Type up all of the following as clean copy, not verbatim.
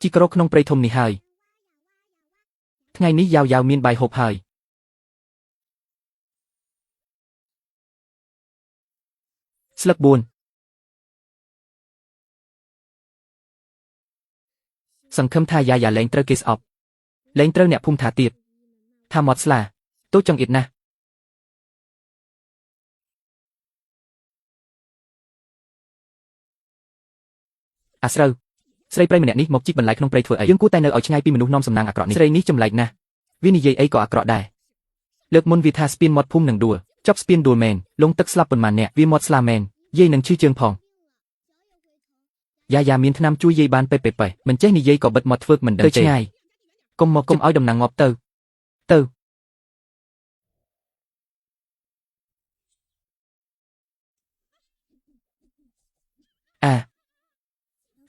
ជីក្រក្នុងព្រៃធំនេះហើយថ្ងៃនេះយ៉ាវយ៉ាវមានបាយហូបហើយស្លឹក4សង្ឃឹមថាយ៉ាយ៉ាលែងត្រូវគេស្អប់លែងត្រូវអ្នកភូមិថាទៀតថាមាត់ស្លាតូចចង្អៀតណាស់អាស្រូវស្រីព្រៃម្នាក់នេះមកជីកបន្លែក្នុងព្រៃធ្វើអីយើងគួរតែនៅឲ្យឆ្ងាយពីមនុស្សនាំសំណាងអាក្រក់នេះស្រីនេះចម្លែកណាស់វានិយាយអីក៏អាក្រក់ដែរលើកមុនវាថាស្ពានមាត់ភូមិនឹងដួលចប់ស្ពានដួលមែនលងទឹកស្លាប់ប៉ុន្មានអ្នកវាមាត់ស្លាមែនយាយនឹងឈឺជើងផងយ៉ាយ៉ាមានថ្នាំជួយយាយបានពេពេមិនចេះនិយាយក៏បិទមាត់ធ្វើមិនដឹងទេឆ្ងាយកុំឲ្យតំណាងងាប់ទៅ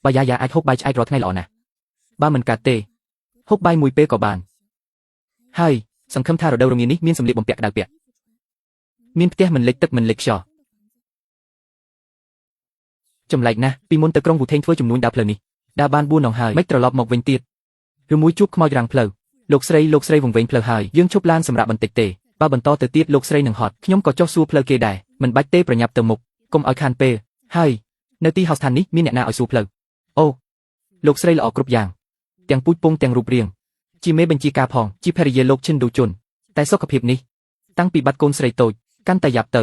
បើយ៉ាយ៉ាអាចហូបបាយឆ្អែតរាល់ថ្ងៃល្អណាស់បើមិនកាត់ទេហូបបាយមួយពេលក៏បានហើយសង្ឃឹមថារដូវរងានេះមានសម្លៀកបំពាក់ក្តៅពាក់មានផ្ទះមិនលិចទឹកមិនលិចខ្យល់ចម្លែកណាស់ពីមុនទៅក្រុងវូថេងធ្វើជំនួញដើរផ្លូវនេះដើរបាន4ដងហើយមិនត្រឡប់មកវិញទៀតឬមួយជួបខ្មោចរាំងផ្លូវលោកស្រីវង្វេងផ្លូវហើយយើងឈប់ឡានសម្រាប់បន្តិចទេបើបន្តទៅទៀតលោកស្រីនឹងហត់ខ្ញុំក៏ចុះសួរផ្លូវគេដែរមិនបាច់ទេប្រញាប់ទៅមុខកុំឲ្យខានពេលហើយនៅទីហោស្ថាននេះមានអ្នកណាឲ្យសួរផ្លូវអូលោកស្រីល្អគ្រប់យ៉ាងទាំងពូជពងទាំងរូបរាងជាមេបញ្ជាការផងជាភរិយាលោកឈិនដូជុនតែសុខភាពនេះតាំងពីបាត់កូនស្រីតូចកាន់តែយ៉ាប់ទៅ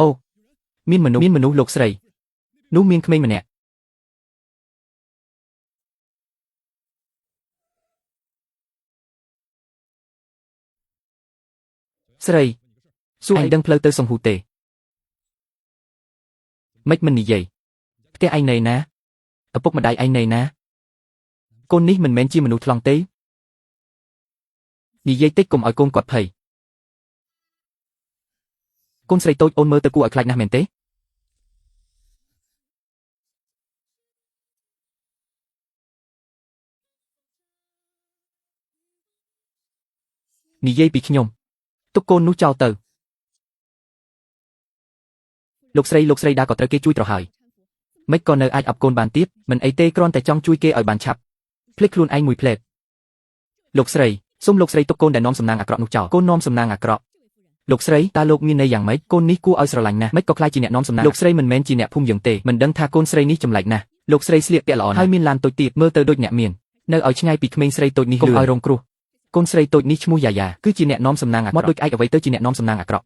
អូមានមនុស្សលោកស្រីនោះមានក្មេងម្នាក់ស្រីសួរឯងដឹងផ្លូវទៅសង្ហូទេមិននិយាយផ្ទះឯងនៅណាឪពុកម្ដាយឯងនៅណាកូននេះមិនមែនជាមនុស្សថ្លង់ទេនិយាយតិចកុំឲ្យកូនគាត់ភ័យកូនស្រីតូចអូនមើលទៅគួរឲ្យខ្លាចណាស់មែនទេនិយាយពីខ្ញុំទុកកូននោះចោលទៅលោកស្រីដាក៏ត្រូវគេជួយប្រហើយមិនក៏នៅអាចអប់កូនបានទៀតមិនអីទេគ្រាន់តែចង់ជួយគេឲ្យបានឆាប់ភ្លេចខ្លួនឯងមួយភ្លែតលោកស្រីសូមលោកស្រីទុកកូនដែលនាំសំណាងអាក្រក់នោះចោលកូននាំសំណាងអាក្រក់លោកស្រីតើលោកមានន័យយ៉ាងម៉េចកូននេះគួរឲ្យស្រឡាញ់ណាស់មិនក៏ខ្លាចជាអ្នកនាំសំណាងលោកស្រីមិនមែនជាអ្នកភូមិយើងទេមិនដឹងថាកូនស្រីនេះចម្លែកណាស់លោកស្រីស្លៀកពាក់ល្អហើយមានឡានតូចទៀតមើលទៅដូចអ្នកមាននៅឲ្យឆ្ងាយពីក្មេងស្រីតូចនេះកុំឲ្យរងគ្រោះកូនស្រីតូចនេះឈ្មោះយ៉ាយ៉ាគឺជាអ្នកនាំសំណាងអាក្រក់មកដូចឯកអ្វីទៅជាអ្នកនាំសំណាងអាក្រក់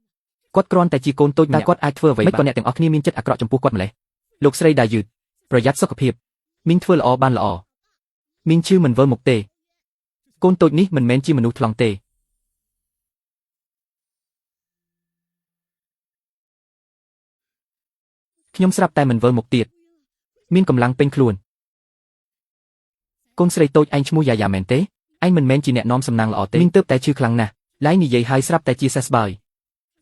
គាត់គ្រាន់តែជាកូនតូចតែគាត់អាចធ្វើអ្វីមិនក៏អ្នកទាំងអស់គ្នាមានចិត្តអាក្រក់ចំពោះគាត់ម្ល៉េះលោកស្រីដាយឺតប្រយ័ត្នសុខភាពមីងធ្វើល្អបានល្អមីងឈឺមិនវិលមុខទេកូនតូចនេះមិនមែនជាមនុស្សថ្លង់ទេខ្ញុំស្រាប់តែមិនវិលមុខទៀតមានកម្លាំងពេញខ្លួនកូនស្រីតូចឯងឈ្មោះយ៉ាយ៉ាមែនទេឯងមិនមែនជាអ្នកនាំសំណាងល្អទេមីងទើបតែឈឺខ្លាំងណាស់ឡៃនិយាយហើយស្រាប់តែជាសេះស្បើយ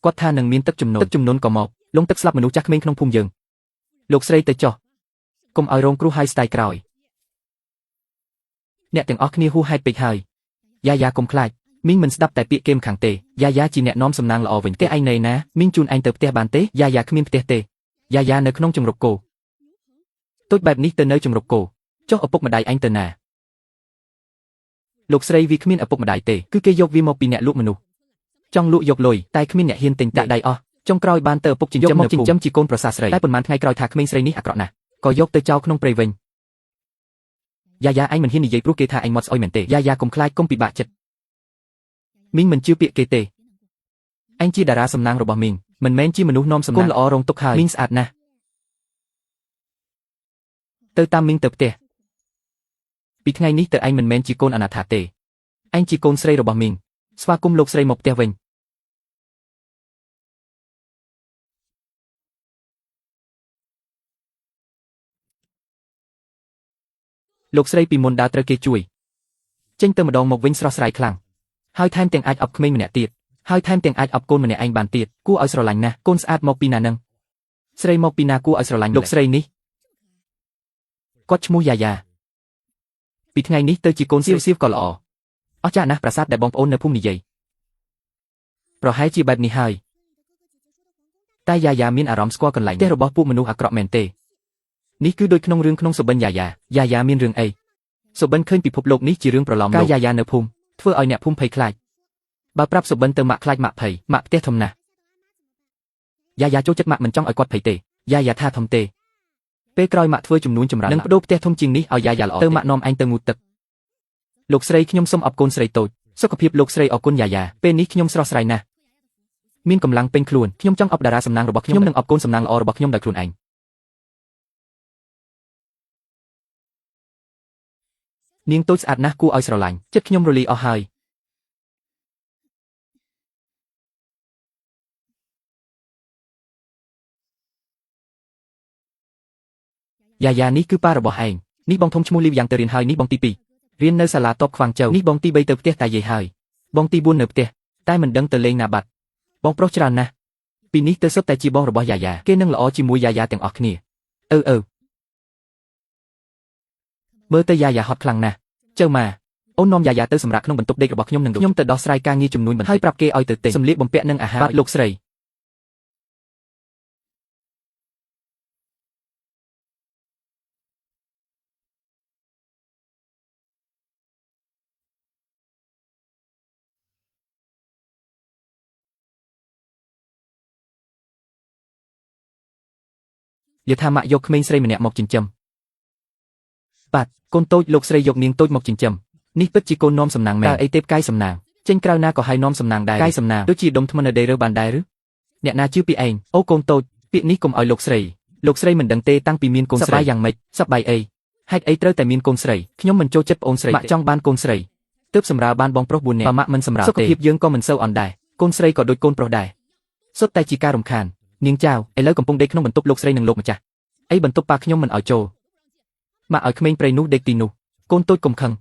គាត់ថានឹងមានទឹកជំនន់ក៏មកលងទឹកស្លាប់មនុស្សចាស់ក្មេងក្នុងភូមិយើងលោកស្រីទៅចុះកុំឲ្យរងគ្រោះហើយស្ដាយក្រោយអ្នកទាំងអស់គ្នាហួសហេតុពេកហើយយ៉ាយ៉ាកុំខ្លាចមីងមិនស្ដាប់តែពាក្យគេមខាងទេយ៉ាយ៉ាជាអ្នកនាំសំណាងល្អវិញទេឯងនៅណាមីងជូនឯងទៅផ្ទះបានទេយ៉ាយ៉ាគ្មានផ្ទះទេយ៉ាយ៉ានៅក្នុងជំរកគោតូចបែបនេះទៅនៅជំរកគោចុះឪពុកម្ដាយឯងទៅណាលោកស្រីវាគ្មានឪពុកម្ដាយទេគឺគេយកវាមកពីអ្នកលក់មនុស្សចង់លក់យកលុយតែគ្មានអ្នកហ៊ានទិញដាក់ដៃអស់ចុងក្រោយបានទៅឪពុកចិញ្ចឹមមកចិញ្ចឹមជាកូនប្រសាស្រីតែប៉ុន្មានថ្ងៃក្រោយថាក្មេងស្រីនេះអាក្រក់ណាស់ក៏យកទៅចោលក្នុងព្រៃវិញយ៉ាយ៉ាឯងមិនហ៊ាននិយាយព្រោះគេថាឯងមាត់ស្អុយមែនទេយ៉ាយ៉ាកុំខ្លាចកុំពិបាកចិត្តមីងមិនជឿពាក្យគេទេឯងជាតារាសំណាងរបស់មីងមិនមែនជាមនុស្សនាំសំណាងកូនល្អរងទុកហើយមីងស្អាតណាស់ទៅតាមមីងទៅផ្ទះពីថ្ងៃនេះទៅឯងមិនមែនជាកូនអនាថាទេឯងជាកូនស្រីរបស់មីងស្វាគមន៍លោកស្រីមកផ្ទះវិញលោកស្រីពីមុនដើរត្រូវគេជួយចេញទៅម្ដងមកវិញស្រស់ស្រាយខ្លាំងហើយថែមទាំងអាចអប់ក្មេងម្នាក់ទៀតហើយថែមទាំងអាចអប់កូនម្នាក់ឯងបានទៀតគួរឲ្យស្រឡាញ់ណាស់កូនស្អាតមកពីណានឹងស្រីមកពីណាគួរឲ្យស្រឡាញ់លោកស្រីនេះគាត់ឈ្មោះយ៉ាយ៉ាពីថ្ងៃនេះទៅជាកូនសៀវក៏ល្អអស្ចារ្យណាស់ប្រាសាទដែលបងប្អូននៅភូមិនិយាយប្រហែលជាបែបនេះហើយតែយ៉ាយ៉ាមានអារម្មណ៍ស្គាល់កន្លែងផ្ទះរបស់ពួកមនុស្សអាក្រក់មែនទេ នេះគឺដូចក្នុងរឿងក្នុងសុបិនយ៉ាយ៉ាមានរឿងអីសុបិនឃើញពិភពលោកនេះជារឿងប្រឡំកាយយ៉ាយ៉ានៅភូមិធ្វើឲ្យអ្នកភូមិភ័យខ្លាចបើប្រាប់សុបិនទៅម៉ាក់ខ្លាចម៉ាក់ភ័យម៉ាក់ផ្ទះធំណាស់យ៉ាយ៉ាចូលចិត្តម៉ាក់មិនចង់ឲ្យគាត់ភ័យទេយ៉ាយ៉ាថាធំទេពេលក្រោយម៉ាក់ធ្វើចំនួនចម្រើននឹងបដូរផ្ទះធំជាងនេះឲ្យយ៉ាយ៉ាល្អទៅម៉ាក់នាំឯងទៅងូតទឹកលោកស្រីខ្ញុំសូមអរគុណស្រីតូចសុខភាពលោកស្រីអរគុណយ៉ាយ៉ាពេលនេះខ្ញុំស្រស់ស្រាយណាស់មានកម្លាំងពេញខ្លួនខ្ញុំចង់អបតារាសំណាងរបស់ខ្ញុំនិងអបកូនសំណាងល្អរបស់ខ្ញុំដោយខ្លួនឯងនាងតូចស្អាតណាស់គួរឲ្យស្រឡាញ់ចិត្តខ្ញុំរលាយអស់ហើយយ៉ាយ៉ានេះគឺប៉ារបស់ឯងនេះបងធំឈ្មោះលីវយ៉ាងទៅរៀនហើយនេះបងទី2រៀននៅសាលាតបខ្វាងជូវនេះបងទី3ទៅផ្ទះតាយាយហើយបងទី4នៅផ្ទះតែមិនដឹងទៅលេងណាបាត់បងប្រុសច្រើនណាស់ពីនេះទៅសុទ្ធតែជាបងរបស់យ៉ាយ៉ាគេនឹងល្អជាមួយយ៉ាយ៉ាទាំងអស់គ្នាមើលទៅយ៉ាយ៉ាហត់ខ្លាំងណាស់ចៅម៉ាអូននាំយ៉ាយ៉ាទៅសម្រាប់ក្នុងបន្ទប់ដេករបស់ខ្ញុំនឹងខ្ញុំទៅដោះស្រាយការងារចំនួនបន្តិចហើយប្រាប់គេឲ្យទៅទិញសម្លៀកបំពាក់និងអាហារបាទលោកស្រីយាថាម៉ាក់យកក្មេងស្រីម្នាក់មកចិញ្ចឹមបាទកូនតូចលោកស្រីយកនាងតូចមកចិញ្ចឹមនេះពិតជាកូននាំសំណាងមែនតើអីទេពកាយសំណាងចេញក្រៅណាក៏ហើយនាំសំណាងដែរកាយសំណាងដូចជាដុំថ្មនៅដេរើបានដែរឬអ្នកណាជឿពីឯងអូកូនតូចពាក្យនេះកុំឲ្យលោកស្រីមិនដឹងទេតាំងពីមានកូនស្រីសប្បាយយ៉ាងម៉េចសប្បាយអីហេតុអីត្រូវតែមានកូនស្រីខ្ញុំមិនចូលចិត្តប្អូនស្រីម៉ាក់ចង់បានកូនស្រីទើបសម្រាលបានបងប្រុស4នាក់បើម៉ាក់មិនសម្រាលទេសុខភាពយើងក៏មិនសូវអន់ដែរកូនស្រីក៏ដូចកូនប្រុសដែរសុទ្ធតែជាការរំខាននាងចៅឥឡូវកំពុងដេកក្នុងបន្ទប់លោកស្រីនិងលោកម្ចាស់អីបន្ទប់ប៉ាខ្ញុំមិនឲ្យចូលម៉ាក់ឲ្យក្មេងព្រៃនោះដេកទីនោះកូនតូចកុំខឹង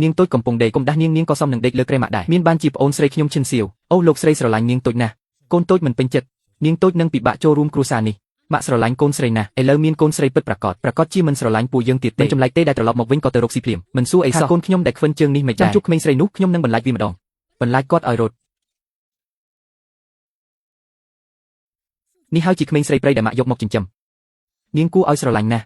នាងតូចកំពុងដេកកុំដាស់នាងក៏សមនឹងដេកលើគ្រែម៉ាក់ដែរមានបានជាប្អូនស្រីខ្ញុំឈិនសៀវអូលោកស្រីស្រឡាញ់នាងតូចណាស់កូនតូចមិនពេញចិត្តនាងតូចនឹងពិបាកចូលរួមគ្រួសារនេះម៉ាក់ស្រឡាញ់កូនស្រីណាស់ឥឡូវមានកូនស្រីពិតប្រាកដជាមិនស្រឡាញ់ពួកយើងទៀតទេមិនចម្លែកទេដែលត្រឡប់មកវិញក៏ទៅរកស៊ីភ្លាមមិនសួរអីសោះកូនខ្ញុំដែលខ្វិនជើងនេះមិនចាំជួបក្មេងស្រីនោះខ្ញុំនឹងបន្លាចវាម្ដងបន្លាចគាត់ឲ្យរត់នេះហើយជាក្មេងស្រីព្រៃដែលម៉ាក់យកមកចិញ្ចឹមនាងគួរឲ្យស្រឡាញ់ណាស់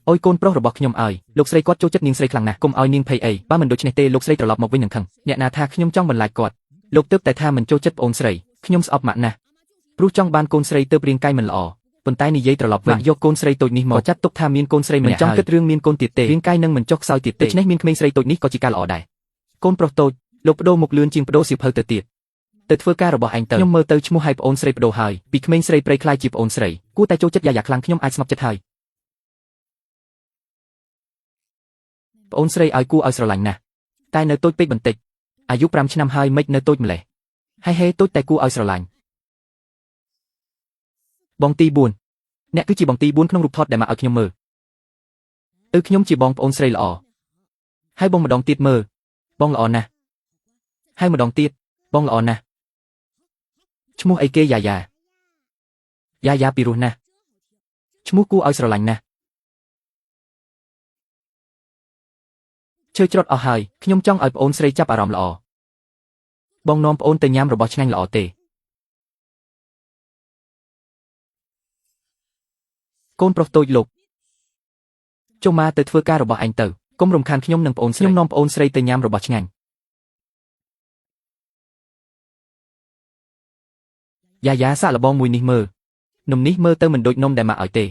អុយកូនប្រុសរបស់ខ្ញុំឲ្យលោកស្រីគាត់ចូលចិត្តនាងស្រីខ្លាំងណាស់កុំឲ្យនាងភ័យអីបើមិនដូច្នេះទេលោកស្រីត្រឡប់មកវិញនឹងខឹងអ្នកណាថាខ្ញុំចង់បន្លាចគាត់លោកទើបតែថាមិនចូលចិត្តប្អូនស្រីខ្ញុំស្អប់ម៉ាក់ណាស់ព្រោះចង់បានកូនស្រីទើបរាងកាយមិនល្អប៉ុន្តែនិយាយត្រឡប់វិញយកកូនស្រីតូចនេះមកចាត់ទុកថាមានកូនស្រីមិនចង់គិតរឿងមានកូនទៀតទេរាងកាយនឹងមិនចុះខ្សោយទៀតទេដូច្នេះមានក្មេងស្រីតូចនេះក៏ជាការល្អដែរកូនប្រុសតូចលោកបដូរមុខលឿនជាងបដូរសៀវភៅទៅទៀតទៅធ្វើការរបស់ឯងទៅខ្ញុំមើលទៅឈ្មោះឲ្យប្អូនស្រីបដូរហើយពីក្មេងស្រីព្រៃខ្លាយជាប្អូនស្រីគួរតែចូលចិត្តយ៉ាខ្លាំងខ្ញុំអាចស្ងប់ចិត្តហើយប្អូនស្រីឲ្យគួរឲ្យស្រឡាញ់ណាស់តែនៅតូចពេកបន្តិចអាយុ5ឆ្នាំហើយមិននៅតូចម្លេះហើយហេតូចតែគួរឲ្យស្រឡាញ់បងទី4អ្នកគឺជាបងទី4ក្នុងរូបថតដែលមកឲ្យខ្ញុំមើលខ្ញុំជាបងប្អូនស្រីល្អហើយបងម្ដងទៀតមើលបងល្អណាស់ហើយម្ដងទៀតបងល្អណាស់ឈ្មោះអីគេយ៉ាយ៉ាពីរោះណាស់ឈ្មោះគួរឲ្យស្រឡាញ់ណាស់ឈើច្រត់អស់ហើយខ្ញុំចង់ឲ្យប្អូនស្រីចាប់អារម្មណ៍ល្អបងនាំប្អូនទៅញ៉ាំរបស់ឆ្ងាញ់ល្អទេកូនប្រុសតូចលោកចុះមកទៅធ្វើការរបស់ឯងទៅកុំរំខានខ្ញុំនិងប្អូនស្រីខ្ញុំនាំប្អូនស្រីទៅញ៉ាំរបស់ឆ្ងាញ់យ៉ាសាក់លបងមួយនេះមើលនំនេះមើលទៅមិនដូចនំដែលម៉ាក់ឲ្យទេ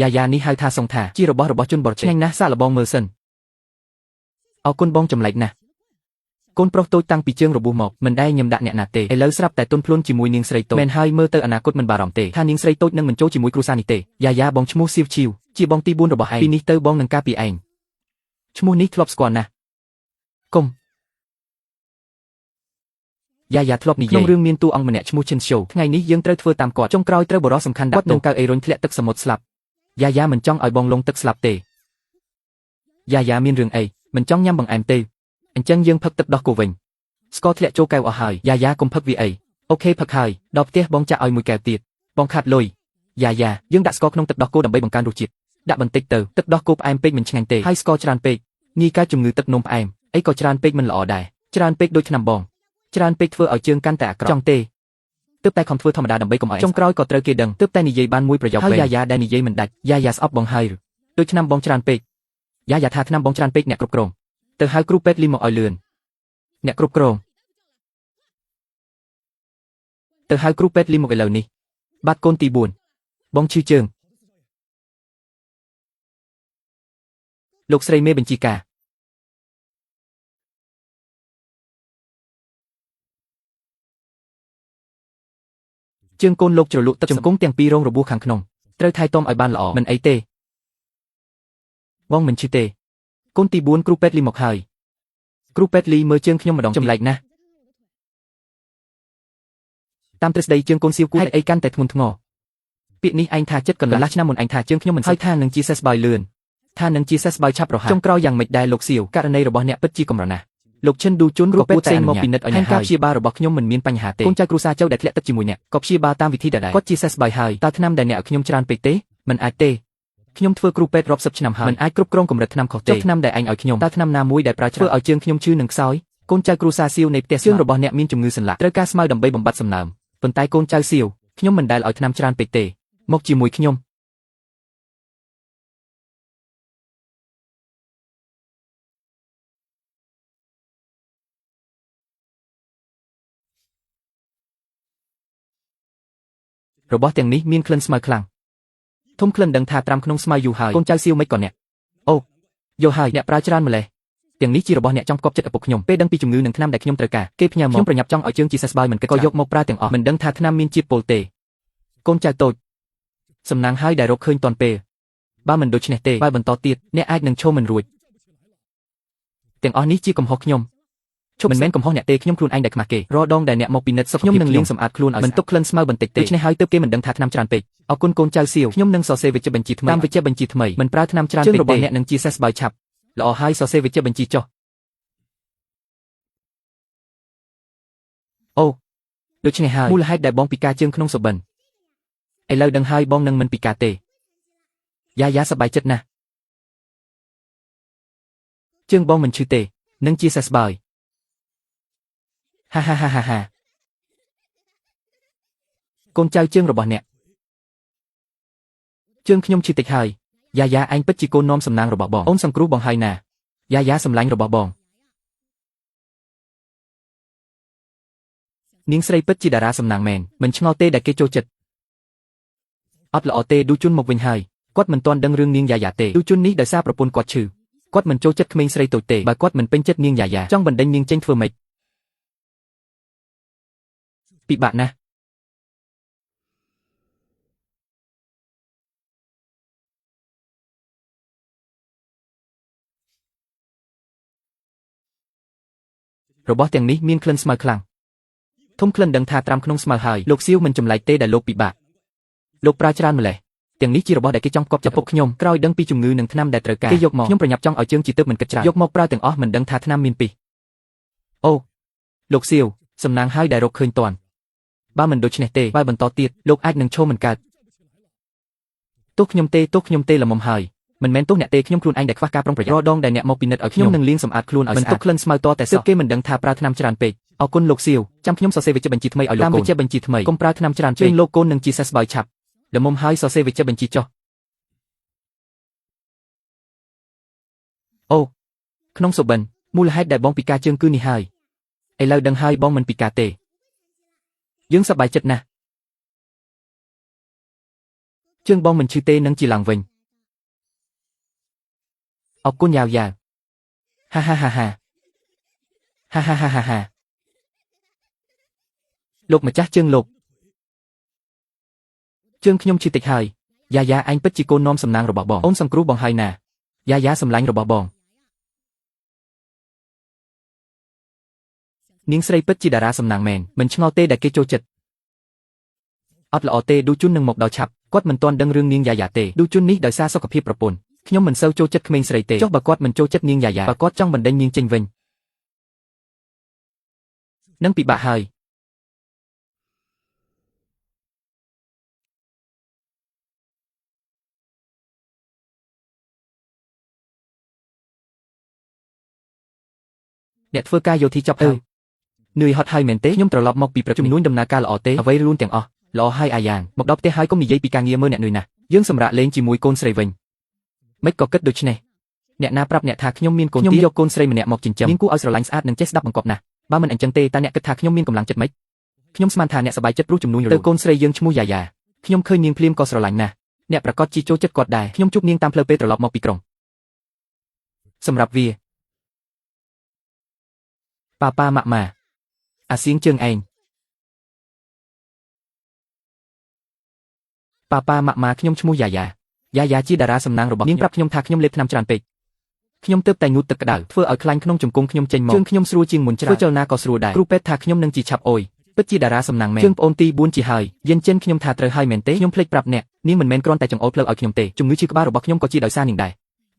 យ៉ានេះហៅថាសុងថាជារបស់ជនបរទេសឆ្ងាញ់ណាស់សាក់លបងមើលសិនអរគុណបងចម្លែកណាស់កូនប្រុសតូចតាំងពីជើងរបួសមកមិនដែលញឹមដាក់អ្នកណាទេឥឡូវស្រាប់តែទន់ភ្លន់ជាមួយនាងស្រីតូចមែនហើយមើលទៅអនាគតមិនបារម្ភទេថានាងស្រីតូចនឹងមិនចូលជាមួយគ្រួសារនេះទេយ៉ាបងឈ្មោះសៀវឈីវជាបងទី4របស់ឯងពីនេះទៅបងនឹងការពីឯងឈ្មោះនេះធ្លាប់ស្គាល់ណាស់កុំយ៉ាធ្លាប់និយាយក្នុងរឿងមានតួអង្គម្នាក់ឈ្មោះឈិនសូថ្ងៃនេះយើងត្រូវធ្វើតាមគាត់ចុងក្រោយត្រូវបរិសុសំខាន់ដាក់នឹងកៅអីរុញធ្លាក់ទឹកសមុទ្រស្លាប់យ៉ាមិនចង់ឲ្យបងលងទឹកស្លាប់ទេយ៉ាមានរឿងអីមិនចង់ញ៉ាំបង្អែមទេអញ្ចឹងយើងផឹកទឹកដោះគោវិញស្ករធ្លាក់ចូលកែវអស់ហើយយ៉ាកុំផឹកវាអីអូខេផឹកហើយដល់ផ្ទះបងចាក់ឲ្យមួយកែវទៀតបងខាត់លុយយ៉ាយើងដាក់ស្ករក្នុងទឹកដោះគោដើម្បីបង្កើនរសជាតិដាក់បន្តិចទៅទឹកដោះគោផ្អែមពេកមិនឆ្ងាញ់ទេហើយស្ករច្រើនពេកងាយកើតជំងឺទឹកនោមផ្អែមអីក៏ច្រើនពេកមិនល្អដែរច្រើនពេកដូចឆ្នាំបងច្រើនពេកធ្វើឲ្យជើងកាន់តែអាក្រក់ចង់ទេ ទើបតែខំធ្វើធម្មតាដើម្បីកុំឲ្យចុងក្រោយក៏ត្រូវគេដឹងទើបតែនិយាយបានមួយប្រយោគហើយយ៉ាដែលនិយាយមិនដាច់យ៉ាស្អប់បងហើយឬដូចឆ្នាំបងច្រើនពេកយ៉ាថាឆ្នាំបងច្រើនពេកអ្នកគ្រប់គ្រងទៅហៅគ្រូពេទ្យលីមកឲ្យលឿនអ្នកគ្រប់គ្រងទៅហៅគ្រូពេទ្យលីមកឥឡូវនេះបាត់កូនទី4បងឈឺជើងលោកស្រីមេបញ្ជីការជើងកូនលោកជ្រលក់ទឹកជង្គង់ទាំងពីររងរបួសខាងក្នុងត្រូវថែទាំឲ្យបានល្អមិនអីទេបងមិនឈឺទេកូនទី4គ្រូពេទ្យលីមកហើយគ្រូពេទ្យលីមើលជើងខ្ញុំម្ដងចម្លែកណាស់តាមទ្រឹស្ដីជើងកូនសៀវគួរអីកាន់តែធ្ងន់ធ្ងរពាក្យនេះឯងថាចិត្តកន្លះឆ្នាំមុនឯងថាជើងខ្ញុំមិនហើយថានឹងជាសេសបាយលឿនថានឹងជាសេសបាយឆាប់រហ័សចុងក្រោយយ៉ាងម៉េចដែរលោកសៀវករណីរបស់អ្នកពិតជាកម្រណាស់លោកឈិនឌូជុនក៏ពេទ្យផ្សេងមកពិនិត្យឲ្យអ្នកហើយការព្យាបាលរបស់ខ្ញុំមិនមានបញ្ហាទេកូនចៅគ្រួសារចូលដែលធ្លាក់ទឹកជាមួយអ្នកក៏ព្យាបាលតាមវិធីដែរគាត់ជាសេសបាយហើយតើថ្នាំដែលអ្នកឲ្យខ្ញុំច្រើនពេកទេមិនអាចទេខ្ញុំធ្វើគ្រូពេទ្យរាប់សិបឆ្នាំហើយមិនអាចគ្រប់គ្រងកម្រិតថ្នាំខុសទេចុះថ្នាំដែលឯងឲ្យខ្ញុំតើថ្នាំណាមួយដែលប្រើច្រើនធ្វើឲ្យជើងខ្ញុំឈឺនិងខ្សោយកូនចៅគ្រួសារសៀវនៃផ្ទះជើងរបស់អ្នកមានជំងឺសន្លាក់ត្រូវការស្មៅដើម្បីបំបត្តិសំណើមប៉ុន្តែកូនចៅសៀវខ្ញុំមិនដែលឲ្យថ្នាំច្រើនពេកទេមកជាមួយខ្ញុំរបស់ទាំងនេះមានក្លិនស្មៅខ្លាំងធំក្លិនដឹងថាត្រាំក្នុងស្មៅយូរហើយកូនចៅសៀវមិនក៏អ្នកអូយកហើយអ្នកប្រើច្រើនម្លេះទាំងនេះជារបស់អ្នកចំកប់ចិត្តឪពុកខ្ញុំពេលដឹងពីជំងឺនិងថ្នាំដែលខ្ញុំត្រូវការគេផ្ញើមកខ្ញុំប្រញាប់ចង់ឲ្យជើងជាសេសបាយមិនគិតក៏យកមកប្រើទាំងអស់មិនដឹងថាថ្នាំមានជាតិពុលទេកូនចៅតូចសំណាងហើយដែលរកឃើញតាន់ពេលបើមិនដូច្នេះទេបើបន្តទៀតអ្នកអាចនឹងឈោមិនរួចទាំងអស់នេះជាកំហុសខ្ញុំមិនមែនកំហុសអ្នកទេខ្ញុំខ្លួនឯងដែលខ្មាស់គេរាល់ដងដែលអ្នកមកពិនិត្យសុខភាពខ្ញុំនឹងលាងសម្អាតខ្លួនឲ្យមិនទុកក្លិនស្មៅបន្តិចទេដូច្នេះហើយទើបគេមិនដឹងថាថ្នាំច្រើនពេកអរគុណកូនចៅសៀវខ្ញុំនឹងសរសេរវេជ្ជបញ្ជីថ្មីតាមវេជ្ជបញ្ជីថ្មីមិនប្រើថ្នាំច្រើនពេកទេរបស់អ្នកនឹងជាសេសបាយឆាប់ល្អហើយសរសេរវេជ្ជបញ្ជីចុះអូដូច្នេះហើយមូលហេតុដែលបងពិការជើងក្នុងសុបិនឥឡូវដឹងហើយបងនឹងមិនពិការទេយ៉ាសប្បាយចិត្តណាស់ជើងបងមិនឈឺទេនឹងជាសេសបាយហាកូនចៅជើងរបស់អ្នកជើងខ្ញុំឈឺតិចហើយយ៉ាឯងពិតជាកូននាំសំណាងរបស់បងអូនសង្គ្រោះបងហើយណាយ៉ាសម្លាញ់របស់បងនាងស្រីពិតជាតារាសំណាងមែនមិនឆ្ងល់ទេដែលគេចូលចិត្តអត់ល្អទេឌូជុនមកវិញហើយគាត់មិនទាន់ដឹងរឿងនាងយ៉ាទេឌូជុននេះដោយសារប្រពន្ធគាត់ឈឺគាត់មិនចូលចិត្តក្មេងស្រីតូចទេបើគាត់មិនពេញចិត្តនាងយ៉ាចង់បណ្ដេញនាងចេញធ្វើម៉េចពិបាកណាស់របស់ទាំងនេះមានក្លិនស្មៅខ្លាំងធំក្លិនដឹងថាត្រាំក្នុងស្មៅហើយលោកសៀវមិនចម្លែកទេដែលលោកពិបាកលោកប្រើច្រើនម្លេះទាំងនេះជារបស់ដែលគេចង់កប់ចំពុកខ្ញុំក្រោយដឹងពីជំងឺនិងថ្នាំដែលត្រូវការគេយកមកខ្ញុំប្រញាប់ចង់ឲ្យជើងជាទើបមិនគិតច្រើនយកមកប្រើទាំងអស់មិនដឹងថាថ្នាំមានពីអូលោកសៀវសំណាងហើយដែលរកឃើញតាន់បើមិនដូច្នេះទេបើបន្តទៀតលោកអាចនឹងឈោមិនកើតទោះខ្ញុំទេល្មមហើយមិនមែនទោះអ្នកទេខ្ញុំខ្លួនឯងដែលខ្វះការប្រុងប្រយ័ត្នរាល់ដងដែលអ្នកមកពិនិត្យឲ្យខ្ញុំនឹងលាងសម្អាតខ្លួនឲ្យស្អាតមិនទុកក្លិនស្មៅតតែសោះគេមិនដឹងថាប្រើថ្នាំច្រើនពេកអរគុណលោកសៀវចាំខ្ញុំសរសេរវេជ្ជបញ្ជីថ្មីឲ្យលោកកូនតាមវេជ្ជបញ្ជីថ្មីកុំប្រើថ្នាំច្រើនពេកលោកកូននឹងជាសេសបាយឆាប់ល្មមហើយសរសេរវេជ្ជបញ្ជីចុះអូក្នុងសុបិនមូលហេតុដែលបងពិការជើងគឺនេះហើយឥឡូវដឹងហើយបងមិនពិការទេយើងសប្បាយចិត្តណាស់ជើងបងមិនឈឺទេនឹងជាឡើងវិញអរគុណយ៉ាវហាលោកម្ចាស់ជើងលោកជើងខ្ញុំឈឺតិចហើយយ៉ាឯងពិតជាកូននាំសំណាងរបស់បងអូនសង្គ្រោះបងហើយណាយ៉ាសម្លាញ់របស់បងនាងស្រីពិតជាតារាសំណាងមែនមិនឆ្ងល់ទេដែលគេចូលចិត្តអត់ល្អទេឌូជុននឹងមកដល់ឆាប់គាត់មិនទាន់ដឹងរឿងនាងយ៉ាទេឌូជុននេះដោយសារសុខភាពប្រពន្ធខ្ញុំមិនសូវចូលចិត្តក្មេងស្រីទេចុះបើគាត់មិនចូលចិត្តនាងយ៉ាបើគាត់ចង់បណ្ដេញនាងចេញវិញនឹងពិបាកហើយអ្នកធ្វើការយោធីចប់ហើយ នឿយហត់ហើយមែនទេខ្ញុំត្រឡប់មកពីប្រជុំជំនួញដំណើរការល្អទេអ្វីរួមទាំងអស់ល្អហើយអាយ៉ាងមកដល់ផ្ទះហើយកុំនិយាយពីការងារមើលអ្នកនឿយណាស់យើងសម្រាប់លេងជាមួយកូនស្រីវិញមិនក៏គិតដូច្នេះអ្នកណាប្រាប់អ្នកថាខ្ញុំមានកូនទៀតខ្ញុំយកកូនស្រីម្នាក់មកចិញ្ចឹមនាងគួរឲ្យស្រឡាញ់ស្អាតនិងចេះស្ដាប់បង្គាប់ណាស់បើមិនអញ្ចឹងទេតើអ្នកគិតថាខ្ញុំមានកម្លាំងចិត្តម៉េចខ្ញុំស្មានថាអ្នកសប្បាយចិត្តព្រោះជំនួញទៅកូនស្រីយើងឈ្មោះយ៉ាយ៉ាខ្ញុំឃើញនាងភ្លាមក៏ស្រឡាញ់ណាស់អ្នកប្រកាសជាចូលចិត្តគាត់ដែរខ្ញុំជួបនាងតាមផ្លូវពេលត្រឡប់មកពីក្រុងសម្រាប់វាប៉ាប៉ាម៉ាក់ម៉ាអាសៀងជើងឯងប៉ាប៉ាម៉ាក់ម៉ាខ្ញុំឈ្មោះយ៉ាយ៉ាជាតារាសំណាងរបស់នាងប្រាប់ខ្ញុំថាខ្ញុំលេបថ្នាំច្រើនពេកខ្ញុំទើបតែងូតទឹកក្តៅធ្វើឲ្យខ្លាញ់ក្នុងជង្គង់ខ្ញុំចេញមកជើងខ្ញុំស្រួលជាងមុនច្រើនធ្វើចលនាក៏ស្រួលដែរគ្រូពេទ្យថាខ្ញុំនឹងជាឆាប់អុយពិតជាតារាសំណាងមែនជើងប្អូនទី4ជាហើយយិនចិនខ្ញុំថាត្រូវហើយមែនទេខ្ញុំភ្លេចប្រាប់អ្នកនាងមិនមែនគ្រាន់តែចង្អុលផ្លូវឲ្យខ្ញុំទេជំងឺឈឺក្បាលរបស់ខ្ញុំក៏ជាដោយសារនាងដែរ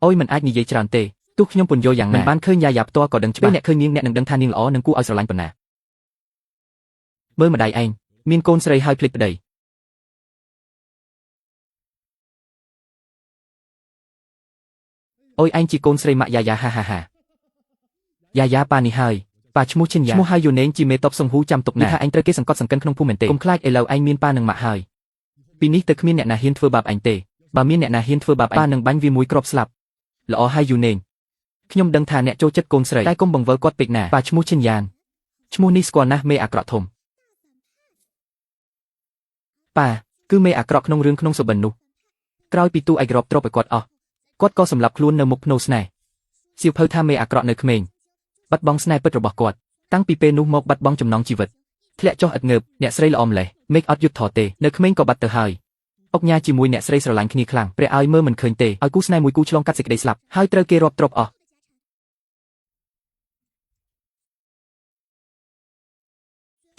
អុយមិនអាចនិយាយច្រើនទេទោះខ្ញុំពន្យល់យ៉ាងណាមិនបានឃើញយ៉ាយ៉ាផ្ទាល់ក៏ដឹងច្បាស់អ្នកឃើញនាងអ្នកនឹងដឹងថានាងល្អនិងគួរឲ្យស្រឡាញ់ប៉ុណ្ណាមើលម្ដាយឯងមានកូនស្រីហើយភ្លេចប្តីអុយឯងជាកូនស្រីម៉ាក់យ៉ាយ៉ាហាយ៉ាយ៉ាប៉ានេះហើយប៉ាឈ្មោះឈិនយ៉ាឈ្មោះហើយយូណេងជាមេតបសង្ហូចាំទុកណាថាឯងត្រូវគេសង្កត់សង្កិនក្នុងភូមិមែនទេកុំខ្លាចឥឡូវឯងមានប៉ានិងម៉ាក់ហើយពីនេះទៅគ្មានអ្នកណាហ៊ានធ្វើបាបឯងទេបើមានអ្នកណាហ៊ានធ្វើបាបឯងប៉ានឹងបាញ់វាមួយគ្រាប់ស្លាប់ល្អហើយយូណេងខ្ញុំដឹងថាអ្នកចូលចិត្តកូនស្រីតែកុំបង្វិលគាត់ពេកណាប៉ាឈ្មោះឈិនយ៉ានឈ្មោះនេះស្គាល់ណាស់មេអាក្រក់ធំប៉ាគឺមេអាក្រក់ក្នុងរឿងក្នុងសុបិននោះក្រោយពីទូឯករាប់ទ្រព្យឲ្យគាត់អស់គាត់ក៏សម្លាប់ខ្លួននៅមុខភ្នូស្នេហ៍សៀវភៅថាមេអាក្រក់នៅក្មេងបាត់បង់ស្នេហ៍ពិតរបស់គាត់តាំងពីពេលនោះមកបាត់បង់ចំណងជីវិតធ្លាក់ចុះឥតងើបអ្នកស្រីល្អម្លេះមេឃអត់យុទ្ធធរទេនៅក្មេងក៏បាត់ទៅហើយអុកញ៉ាជាមួយអ្នកស្រីស្រឡាញ់គ្នាខ្លាំងព្រះឲ្យមើលមិនឃើញទេឲ្យគូស្នេហ៍មួយគូឆ្លងកាត់សេចក្តីស្លាប់ហើយត្រូវគេរាប់ទ្រព្យអស់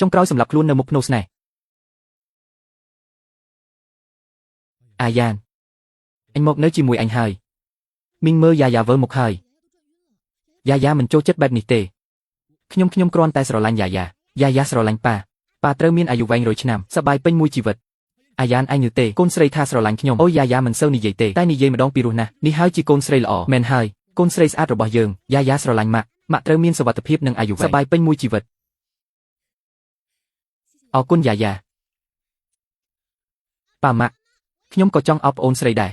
ចុងក្រោយសម្លាប់ខ្លួននៅមុខភ្នូស្នេហ៍អាយ៉ានអញមកនៅជាមួយអញហើយមីងមើលយ៉ាយ៉ាវើមកហើយយ៉ាយ៉ាមិនចូលចិត្តបែបនេះទេខ្ញុំគ្រាន់តែស្រឡាញ់យ៉ាយ៉ាស្រឡាញ់ប៉ាត្រូវមានអាយុវែង100ឆ្នាំសប្បាយពេញមួយជីវិតអាយ៉ានឯងយឺទេកូនស្រីថាស្រឡាញ់ខ្ញុំអូយ៉ាយ៉ាមិនសូវនិយាយទេតែនិយាយម្ដងពីរោះណាស់នេះហើយជាកូនស្រីល្អមែនហើយកូនស្រីស្អាតរបស់យើងយ៉ាយ៉ាស្រឡាញ់ម៉ាក់ត្រូវមានសុវត្ថិភាពនិងអាយុវែងសប្បាយពេញមួយជីវិតអរគុណយ៉ាយ៉ាប៉ាម៉ាក់ខ្ញុំក៏ចង់អោបប្អូនស្រីដែរ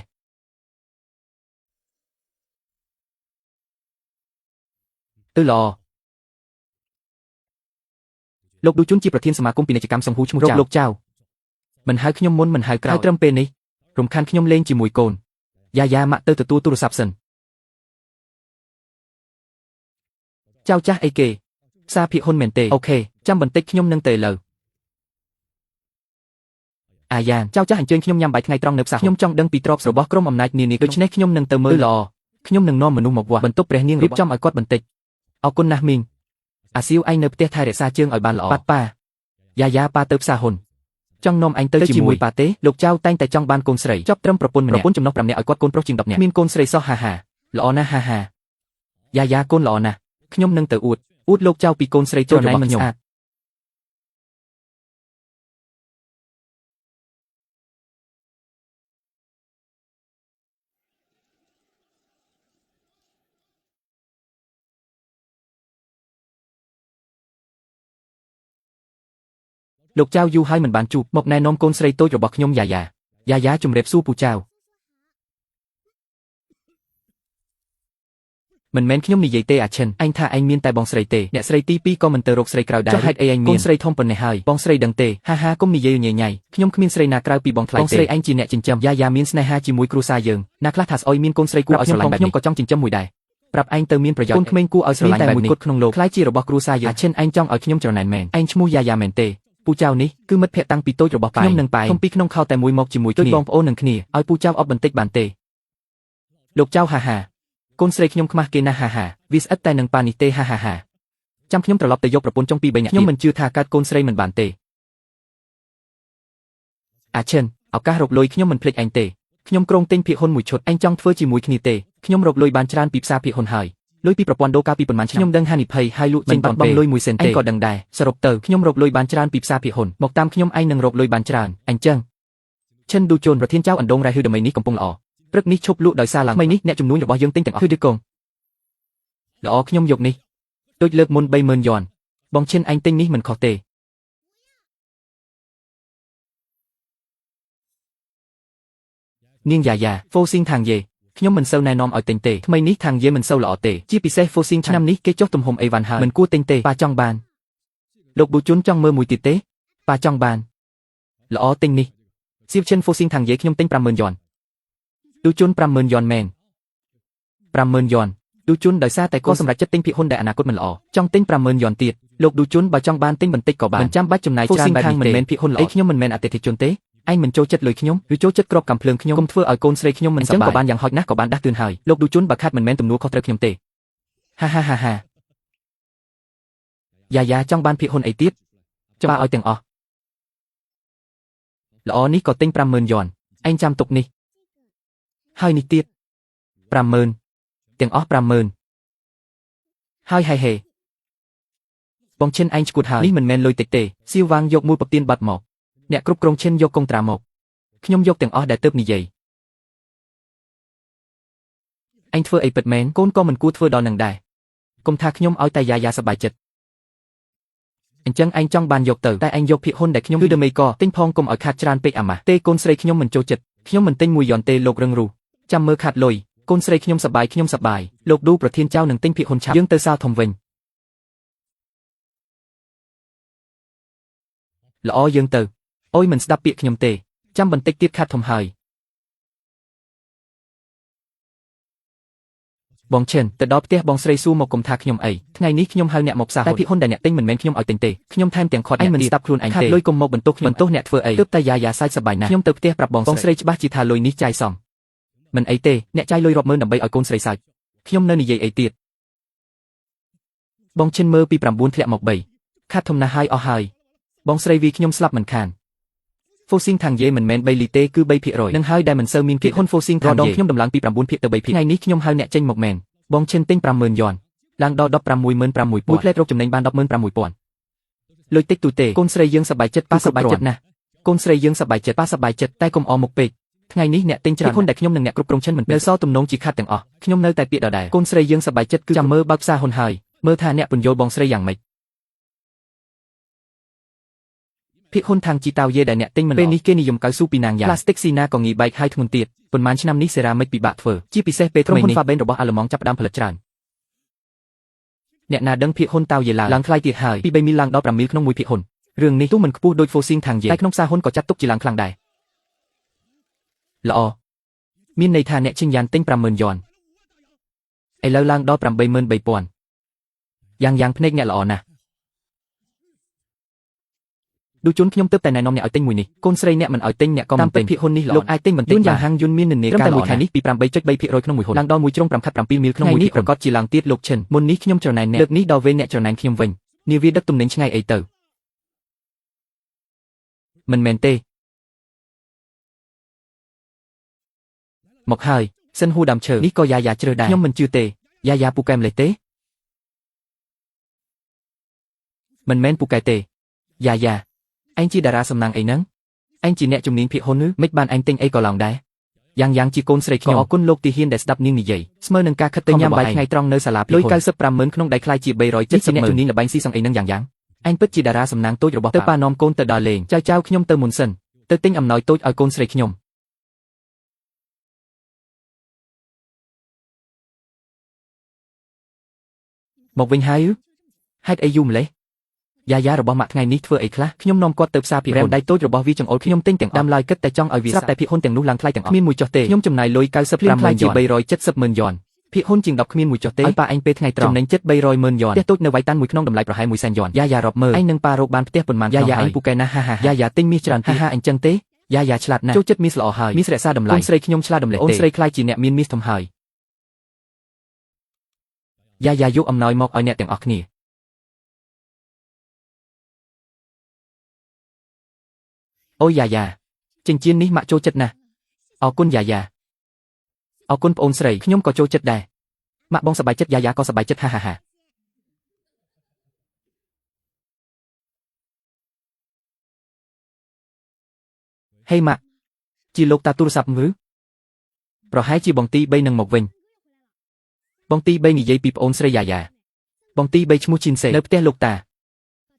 ទៅល្អលោកឌូជុនជាប្រធានសមាគមពាណិជ្ជកម្មសង្ហូឈ្មោះលោកចៅមិនហៅខ្ញុំមុនមិនហៅក្រោយត្រឹមពេលនេះរំខានខ្ញុំលេងជាមួយកូនយ៉ាយ៉ាម៉ាក់ទៅទទួលទូរស័ព្ទសិនចៅចាស់អីគេផ្សារភាគហ៊ុនមែនទេអូខេចាំបន្តិចខ្ញុំនឹងទៅឥឡូវអាយ៉ានចៅចាស់អញ្ជើញខ្ញុំញ៉ាំបាយថ្ងៃត្រង់នៅផ្សារខ្ញុំចង់ដឹងពីទ្រព្យរបស់ក្រុមអំណាចនានាដូច្នេះខ្ញុំនឹងទៅមើលល្អខ្ញុំនឹងនាំមនុស្សមកវាស់បន្ទប់ព្រះនាងរៀបចំឲ្យគាត់បន្តិចអរគុណណាស់មីងអាសៀវឯងនៅផ្ទះថែរក្សាជើងឲ្យបានល្អប៉ាយ៉ាយ៉ាប៉ាទៅផ្សារហ៊ុនចង់នាំឯងទៅជាមួយប៉ាទេលោកចៅតែងតែចង់បានកូនស្រីចប់ត្រឹមប្រពន្ធចំណុះ5នាក់ឲ្យគាត់កូនប្រុសជាង10នាក់មានកូនស្រីសោះហាល្អណាស់យ៉ាយ៉ាកូនល្អណាស់ខ្ញុំនឹងទៅអួតលោកចៅពីកូនស្រីចូលរបស់ខ្ញុំលោកចៅយូរហើយមិនបានជួបមកណែនាំកូនស្រីតូចរបស់ខ្ញុំយ៉ាយ៉ាជំរាបសួរពូចៅមិនមែនខ្ញុំនិយាយទេអាឈិនឯងថាឯងមានតែបងស្រីទេអ្នកស្រីទី2ក៏មិនទៅរកស្រីក្រៅដែរចុះហេតុអីឯងមានកូនស្រីធំប៉ុណ្ណេះហើយបងស្រីដឹងទេហាកុំនិយាយញញ៉ៃខ្ញុំគ្មានស្រីណាក្រៅពីបងថ្លៃទេបងស្រីឯងជាអ្នកចិញ្ចឹមយ៉ាមានស្នេហាជាមួយគ្រួសារយើងណាខ្លះថាស្អុយមានកូនស្រីគួរឲ្យស្រឡាញ់បែបនេះខ្ញុំក៏ចង់ចិញ្ចឹមមួយដែរប្រាប់ឯងទៅមានប្រយោជន៍កូនក្មេងគួរឲ្យស្រឡាញ់បែបនេះក្នុងលោកខ្លាយជារបស់គ្រួសារយើងអាឈិនឯងចង់ឲ្យខ្ញុំច្រណែនមែនឯងឈ្មោះយ៉ាមែនទេពូចៅនេះគឺមិត្តភក្តិតាំងពីតូចរបស់ប៉ាខ្ញុំនឹងប៉ាខ្ញុំពីក្នុងខោតែមួយមកជាមួយគ្នាបងប្អូននឹងគ្នាឲ្យពូចៅអបបន្តិចបានទេលោកចៅហាកូនស្រីខ្ញុំខ្មាស់គេណាស់ហាវាស្អិតតែនឹងប៉ានេះទេហាចាំខ្ញុំត្រឡប់ទៅយកប្រពន្ធចុងពី3នាក់ខ្ញុំមិនជឿថាកើតកូនស្រីមិនបានទេអាឈិនឱកាសរកលុយខ្ញុំមិនភ្លេចឯងទេខ្ញុំក្រុងទិញភាគហ៊ុនមួយឈុតឯងចង់ធ្វើជាមួយគ្នាទេខ្ញុំរកលុយបានច្រើនពីផ្សារភាគហ៊ុនហើយលុយពីប្រព័ន្ធដូរកាលពីប៉ុន្មានឆ្នាំខ្ញុំដឹងហានិភ័យហើយលក់ចេញបាត់បង់លុយ1សេនទេឯងក៏ដឹងដែរសរុបទៅខ្ញុំរកលុយបានច្រើនពីផ្សារភាគហ៊ុនមកតាមខ្ញុំឯងនឹងរកលុយបានច្រើនអញ្ចឹងឈិនឌូជូនប្រធានចៅអណ្ដូងរ៉ៃហ៊ឺដមីនេះកំពុងល្អព្រឹកនេះឈប់លក់ដោយសារឡើងថ្មីនេះអ្នកជំនួញរបស់យើងទិញទាំងអស់ហ៊ឺឌីកងល្អខ្ញុំយកនេះដូចលើកមុន 30,000 យន់ បងឈិនឯងទិញនេះមិនខុសទេនាងយ៉ាយ៉ាហ្វូស៊ីងថាងយេខ្ញុំមិនសូវណែនាំឲ្យទិញទេថ្មីនេះថាងយេមិនសូវល្អទេជាពិសេសហ្វូស៊ីងឆ្នាំនេះគេចុះទំហំអីវ៉ាន់ហើយមិនគួរទិញទេប៉ាចង់បានលោកប៊ូជុនចង់មើលមួយទៀតទេប៉ាចង់បានល្អទិញនេះសៀវឈិនហ្វូស៊ីងថាងយេខ្ញុំទិញ 50,000 យ៉នឌូជុន 50,000 យ៉នមែន 50,000 យ៉នឌូជុនដោយសារតែគាត់សម្រេចចិត្តទិញភាគហ៊ុនដែលអនាគតមិនល្អចង់ទិញ 50,000 យ៉នទៀតលោកឌូជុនបើចង់បានទិញបន្តិចក៏បានមិនចាំបាច់ចំណាយច្រើនបែបនេះទេមិនមែនភាគហ៊ុនល្អខ្ញុំមិនមែនអតិថិជនទេឯងមិនចូលចិត្តលុយខ្ញុំឬចូលចិត្តក្របកាំភ្លើងខ្ញុំកុំធ្វើឲ្យកូនស្រីខ្ញុំមិនសប្បាយអញ្ចឹងក៏បានយ៉ាងហោចណាស់ក៏បានដាស់តឿនហើយលោកឌូជុនបើខាត់មិនមែនទំនួលខុសត្រូវខ្ញុំទេហាហាហាហាយ៉ាយ៉ាចង់បានភាគហ៊ុនអីទៀតចង់ឲ្យទាំងអស់ល្អនេះក៏ទិញ 50,000 យ៉នឯងចាំទុកនេះហើយនេះទៀត 50,000 ទាំងអស់ 50,000 ហើយហេហេបងឈិនឯងឈួតហើយនេះមិនមែនលុយតិចទេសៀវវ៉ាងយកមួយពពទៀនបាត់មកអ្នកគ្រប់គ្រងឈិនយកកងត្រាមកខ្ញុំយកទាំងអស់ដែលទើបនិយាយឯងធ្វើអីពិតមែនកូនក៏មិនគួរធ្វើដល់នឹងដែរកុំថាខ្ញុំឲ្យតែយ៉ាយ៉ាសប្បាយចិត្តអញ្ចឹងឯងចង់បានយកទៅតែឯងយកភាគហ៊ុនដែលខ្ញុំគឺដេមេក៏ទិញផងកុំឲ្យខាតច្រើនពេកអាម៉ាស់ទេកូនស្រីខ្ញុំមិនចូលចិត្តខ្ញុំមិនទិញមួយយ៉នទេលោករឹងរូសចាំមើលខាតលុយកូនស្រីខ្ញុំសប្បាយលោកឌូប្រធានចៅនឹងទិញភាគហ៊ុនឆាប់យើងទៅសាលធំវិញល្អយើងទៅអូយមិនស្ដាប់ពាក្យខ្ញុំទេចាំបន្តិចទៀតខាតធំហើយបងឈិនទៅដល់ផ្ទះបងស្រីសួរមកគុំថាខ្ញុំអីថ្ងៃនេះខ្ញុំហៅអ្នកមកផ្សារតែភាគហ៊ុនដែលអ្នកទិញមិនមែនខ្ញុំឲ្យទិញទេខ្ញុំថែមទាំងខត់ឯងមិនស្ដាប់ខ្លួនឯងទេខាត់លុយគុំមកបន្ទោសខ្ញុំបន្ទោសអ្នកធ្វើអីទើបតែយ៉ាយ៉ាសាច់សប្បាយណាស់ខ្ញុំទៅផ្ទះប្រាប់បងស្រីច្បាស់ជាថាលុយនេះចាយសមមិនអីទេអ្នកចាយលុយរាប់ម៉ឺនដើម្បីឲ្យកូនស្រីសាច់ខ្ញុំនៅនិយាយអីទៀតបងឈិនមើលពី9ធ្លាក់មក3ខាត់ធំណាស់ហើយអស់ហើយបងស្រីវីខ្ញុំស្លាប់មិនខានហ្វូស៊ីងថាងយេមិនមែន3លីទេគឺ 3% នឹងហើយដែលមិនសូវមានភាគហ៊ុនហ្វូស៊ីងថាងយេខ្ញុំដំឡើងពី 9% ទៅ 3% ថ្ងៃនេះខ្ញុំហៅអ្នកចេញមកមែនបងឈិនទិញ 50,000 យ៉នឡើងដល់ 165,000 មួយផ្លែតរកចំណេញបាន 166,000 លុយតិចទូទេកូនស្រីយើងសប្បាយចិត្តប៉ាសប្បាយចិត្តណាស់កូនស្រីយើងសប្បាយចិត្តប៉ាសប្បាយចិត្តតែកុំអមុខពេកថ្ងៃនេះអ្នកទិញច្រើនភាគហ៊ុនដែលខ្ញុំនិងអ្នកគ្រប់គ្រងឈិនមិននៅសល់ទំនងជាខាត់ទាំងអស់ខ្ញុំនៅតែពាក្យដដែលកូនស្រីយើងសប្បាយចិត្តគឺចាំមើលបើកផ្សារហ៊ុនហើយមើលថាអ្នកពន្យល់បងស្រីយ៉ាងម៉េចភាគហ៊ុនທາງជីតាវយេដែលអ្នកទិញមិនពេលនេះគេនិយមកៅស៊ូពីណាងយ៉ាផ្លាស្ទិកស៊ីណាក៏ងាយបែកហើយធ្ងន់ទៀតប៉ុន្មានឆ្នាំនេះសេរ៉ាមិចពិបាកធ្វើជាពិសេសពេលក្រុមហ៊ុន Faben របស់អាល្លឺម៉ង់ចាប់ផ្ដើមផលិតច្រើនអ្នកណាដឹងភាគហ៊ុនតាវយេឡើងថ្លៃទៀតហើយពី 3,000 ឡើងដល់ 5,000 ក្នុងមួយភាគហ៊ុនរឿងនេះទោះមិនខ្ពស់ដូច Foxing ທາງយេតែក្នុងផ្សារហ៊ុនក៏ចាត់ទុកជាឡើងខ្លាំងដែរល្អមានន័យថាអ្នកឈិនយ៉ានទិញ 50,000 យ៉នឥឡូវឡើងដល់ 83,000 យ៉ាងភ្នែកអ្នកល្អណាស់ឌូជុនខ្ញុំទើបតែណែនាំអ្នកឲ្យទិញមួយនេះកូនស្រីអ្នកមិនឲ្យទិញអ្នកក៏មិនទិញភាគហ៊ុននេះលោកអាចទិញបន្តិចយ៉ាងហាងយុនមាននិន្នាការមួយខែនេះពី 8.3% ក្នុងមួយហ៊ុនឡើងដល់1ជ្រុង5ខិត 7,000 ក្នុងមួយនេះប្រកាសជាឡើងទៀតលោកឈិនមុននេះខ្ញុំច្រណែនអ្នកលើកនេះដល់វេនអ្នកច្រណែនខ្ញុំវិញនាវាដឹកទំនិញឆ្ងាយអីទៅមិនមែនទេមកហើយសិនហ៊ូដើមឈើនេះក៏យ៉ាយ៉ាជ្រើសដែរខ្ញុំមិនជឿទេយ៉ាយ៉ាពូកែម្លេះទេមិនមែនពូកែទេយ៉ាយ៉ាឯងជាតារាសំណាងអីហ្នឹងឯងជាអ្នកជំនាញភាគហ៊ុនឬមិនបានឯងទិញអីក៏ឡើងដែរយ៉ាងជាកូនស្រីខ្ញុំអរគុណលោកទីហ៊ានដែលស្ដាប់នាងនិយាយស្មើនឹងការខិតទៅញ៉ាំបាយថ្ងៃត្រង់នៅសាលាភាគហ៊ុនលុយ 95,000 ក្នុងដៃខ្លាយជា 370,000 អ្នកជំនាញល្បែងស៊ីសងអីហ្នឹងយ៉ាងឯងពិតជាតារាសំណាងតូចរបស់ទៅប៉ានាំកូនទៅដល់លេងចៅខ្ញុំទៅមុនសិនទៅទិញអំណោយតូចឲ្យកូនស្រីខ្ញុំមកវិញហើយហេតុអីយូរម្លេះយ៉ាយ៉ារបស់ម៉ាក់ថ្ងៃនេះធ្វើអីខ្លះខ្ញុំនាំគាត់ទៅផ្សារភាគហ៊ុនដៃតូចរបស់វាចង្អុលខ្ញុំទិញទាំងដើមឡើយគិតតែចង់ឲ្យវាស្រាប់តែភាគហ៊ុនទាំងនោះឡើងថ្លៃទាំងអស់គ្មានមួយចុះទេខ្ញុំចំណាយលុយ 95,000 ជា 370,000 យ៉នភាគហ៊ុនជាង10គ្មានមួយចុះទេឲ្យប៉ាឯងពេលថ្ងៃត្រង់ចំណេញចិត្ត 300,000 យ៉នផ្ទះតូចនៅវៃតាន់មួយក្នុងតម្លៃប្រហែល 100,000 យ៉នយ៉ាយ៉ារាប់មើលឯងនឹងប៉ារកបានផ្ទះប៉ុន្មានយ៉ាយ៉ាឯងពូកែណាស់យ៉ាយ៉ាទិញមាសច្រើនពីអញ្ចឹងទេយ៉ាយ៉ាឆ្លាតណាស់ចូលចិត្តមាសល្អហើយមាសរក្សាតម្លៃអូនស្រីខ្ញុំឆ្លាតតម្លេះទេអូនស្រីខ្លាចជាអ្នកមានមាសធំហើយយ៉ាយ៉ាយកអំណោយមកឲ្យអ្នកទាំងអស់គ្នាអូយយ៉ាយ៉ាចិញ្ចៀននេះម៉ាក់ចូលចិត្តណាស់អរគុណយ៉ាយ៉ាអរគុណប្អូនស្រីខ្ញុំក៏ចូលចិត្តដែរម៉ាក់បងសប្បាយចិត្តយ៉ាយ៉ាក៏សប្បាយចិត្តហាហាហេម៉ាក់ជាលោកតាទូរស័ព្ទឬប្រហែលជាបងទី3នឹងមកវិញបងទី3និយាយពីប្អូនស្រីយ៉ាយ៉ាបងទី3ឈ្មោះជីនសេនៅផ្ទះលោកតា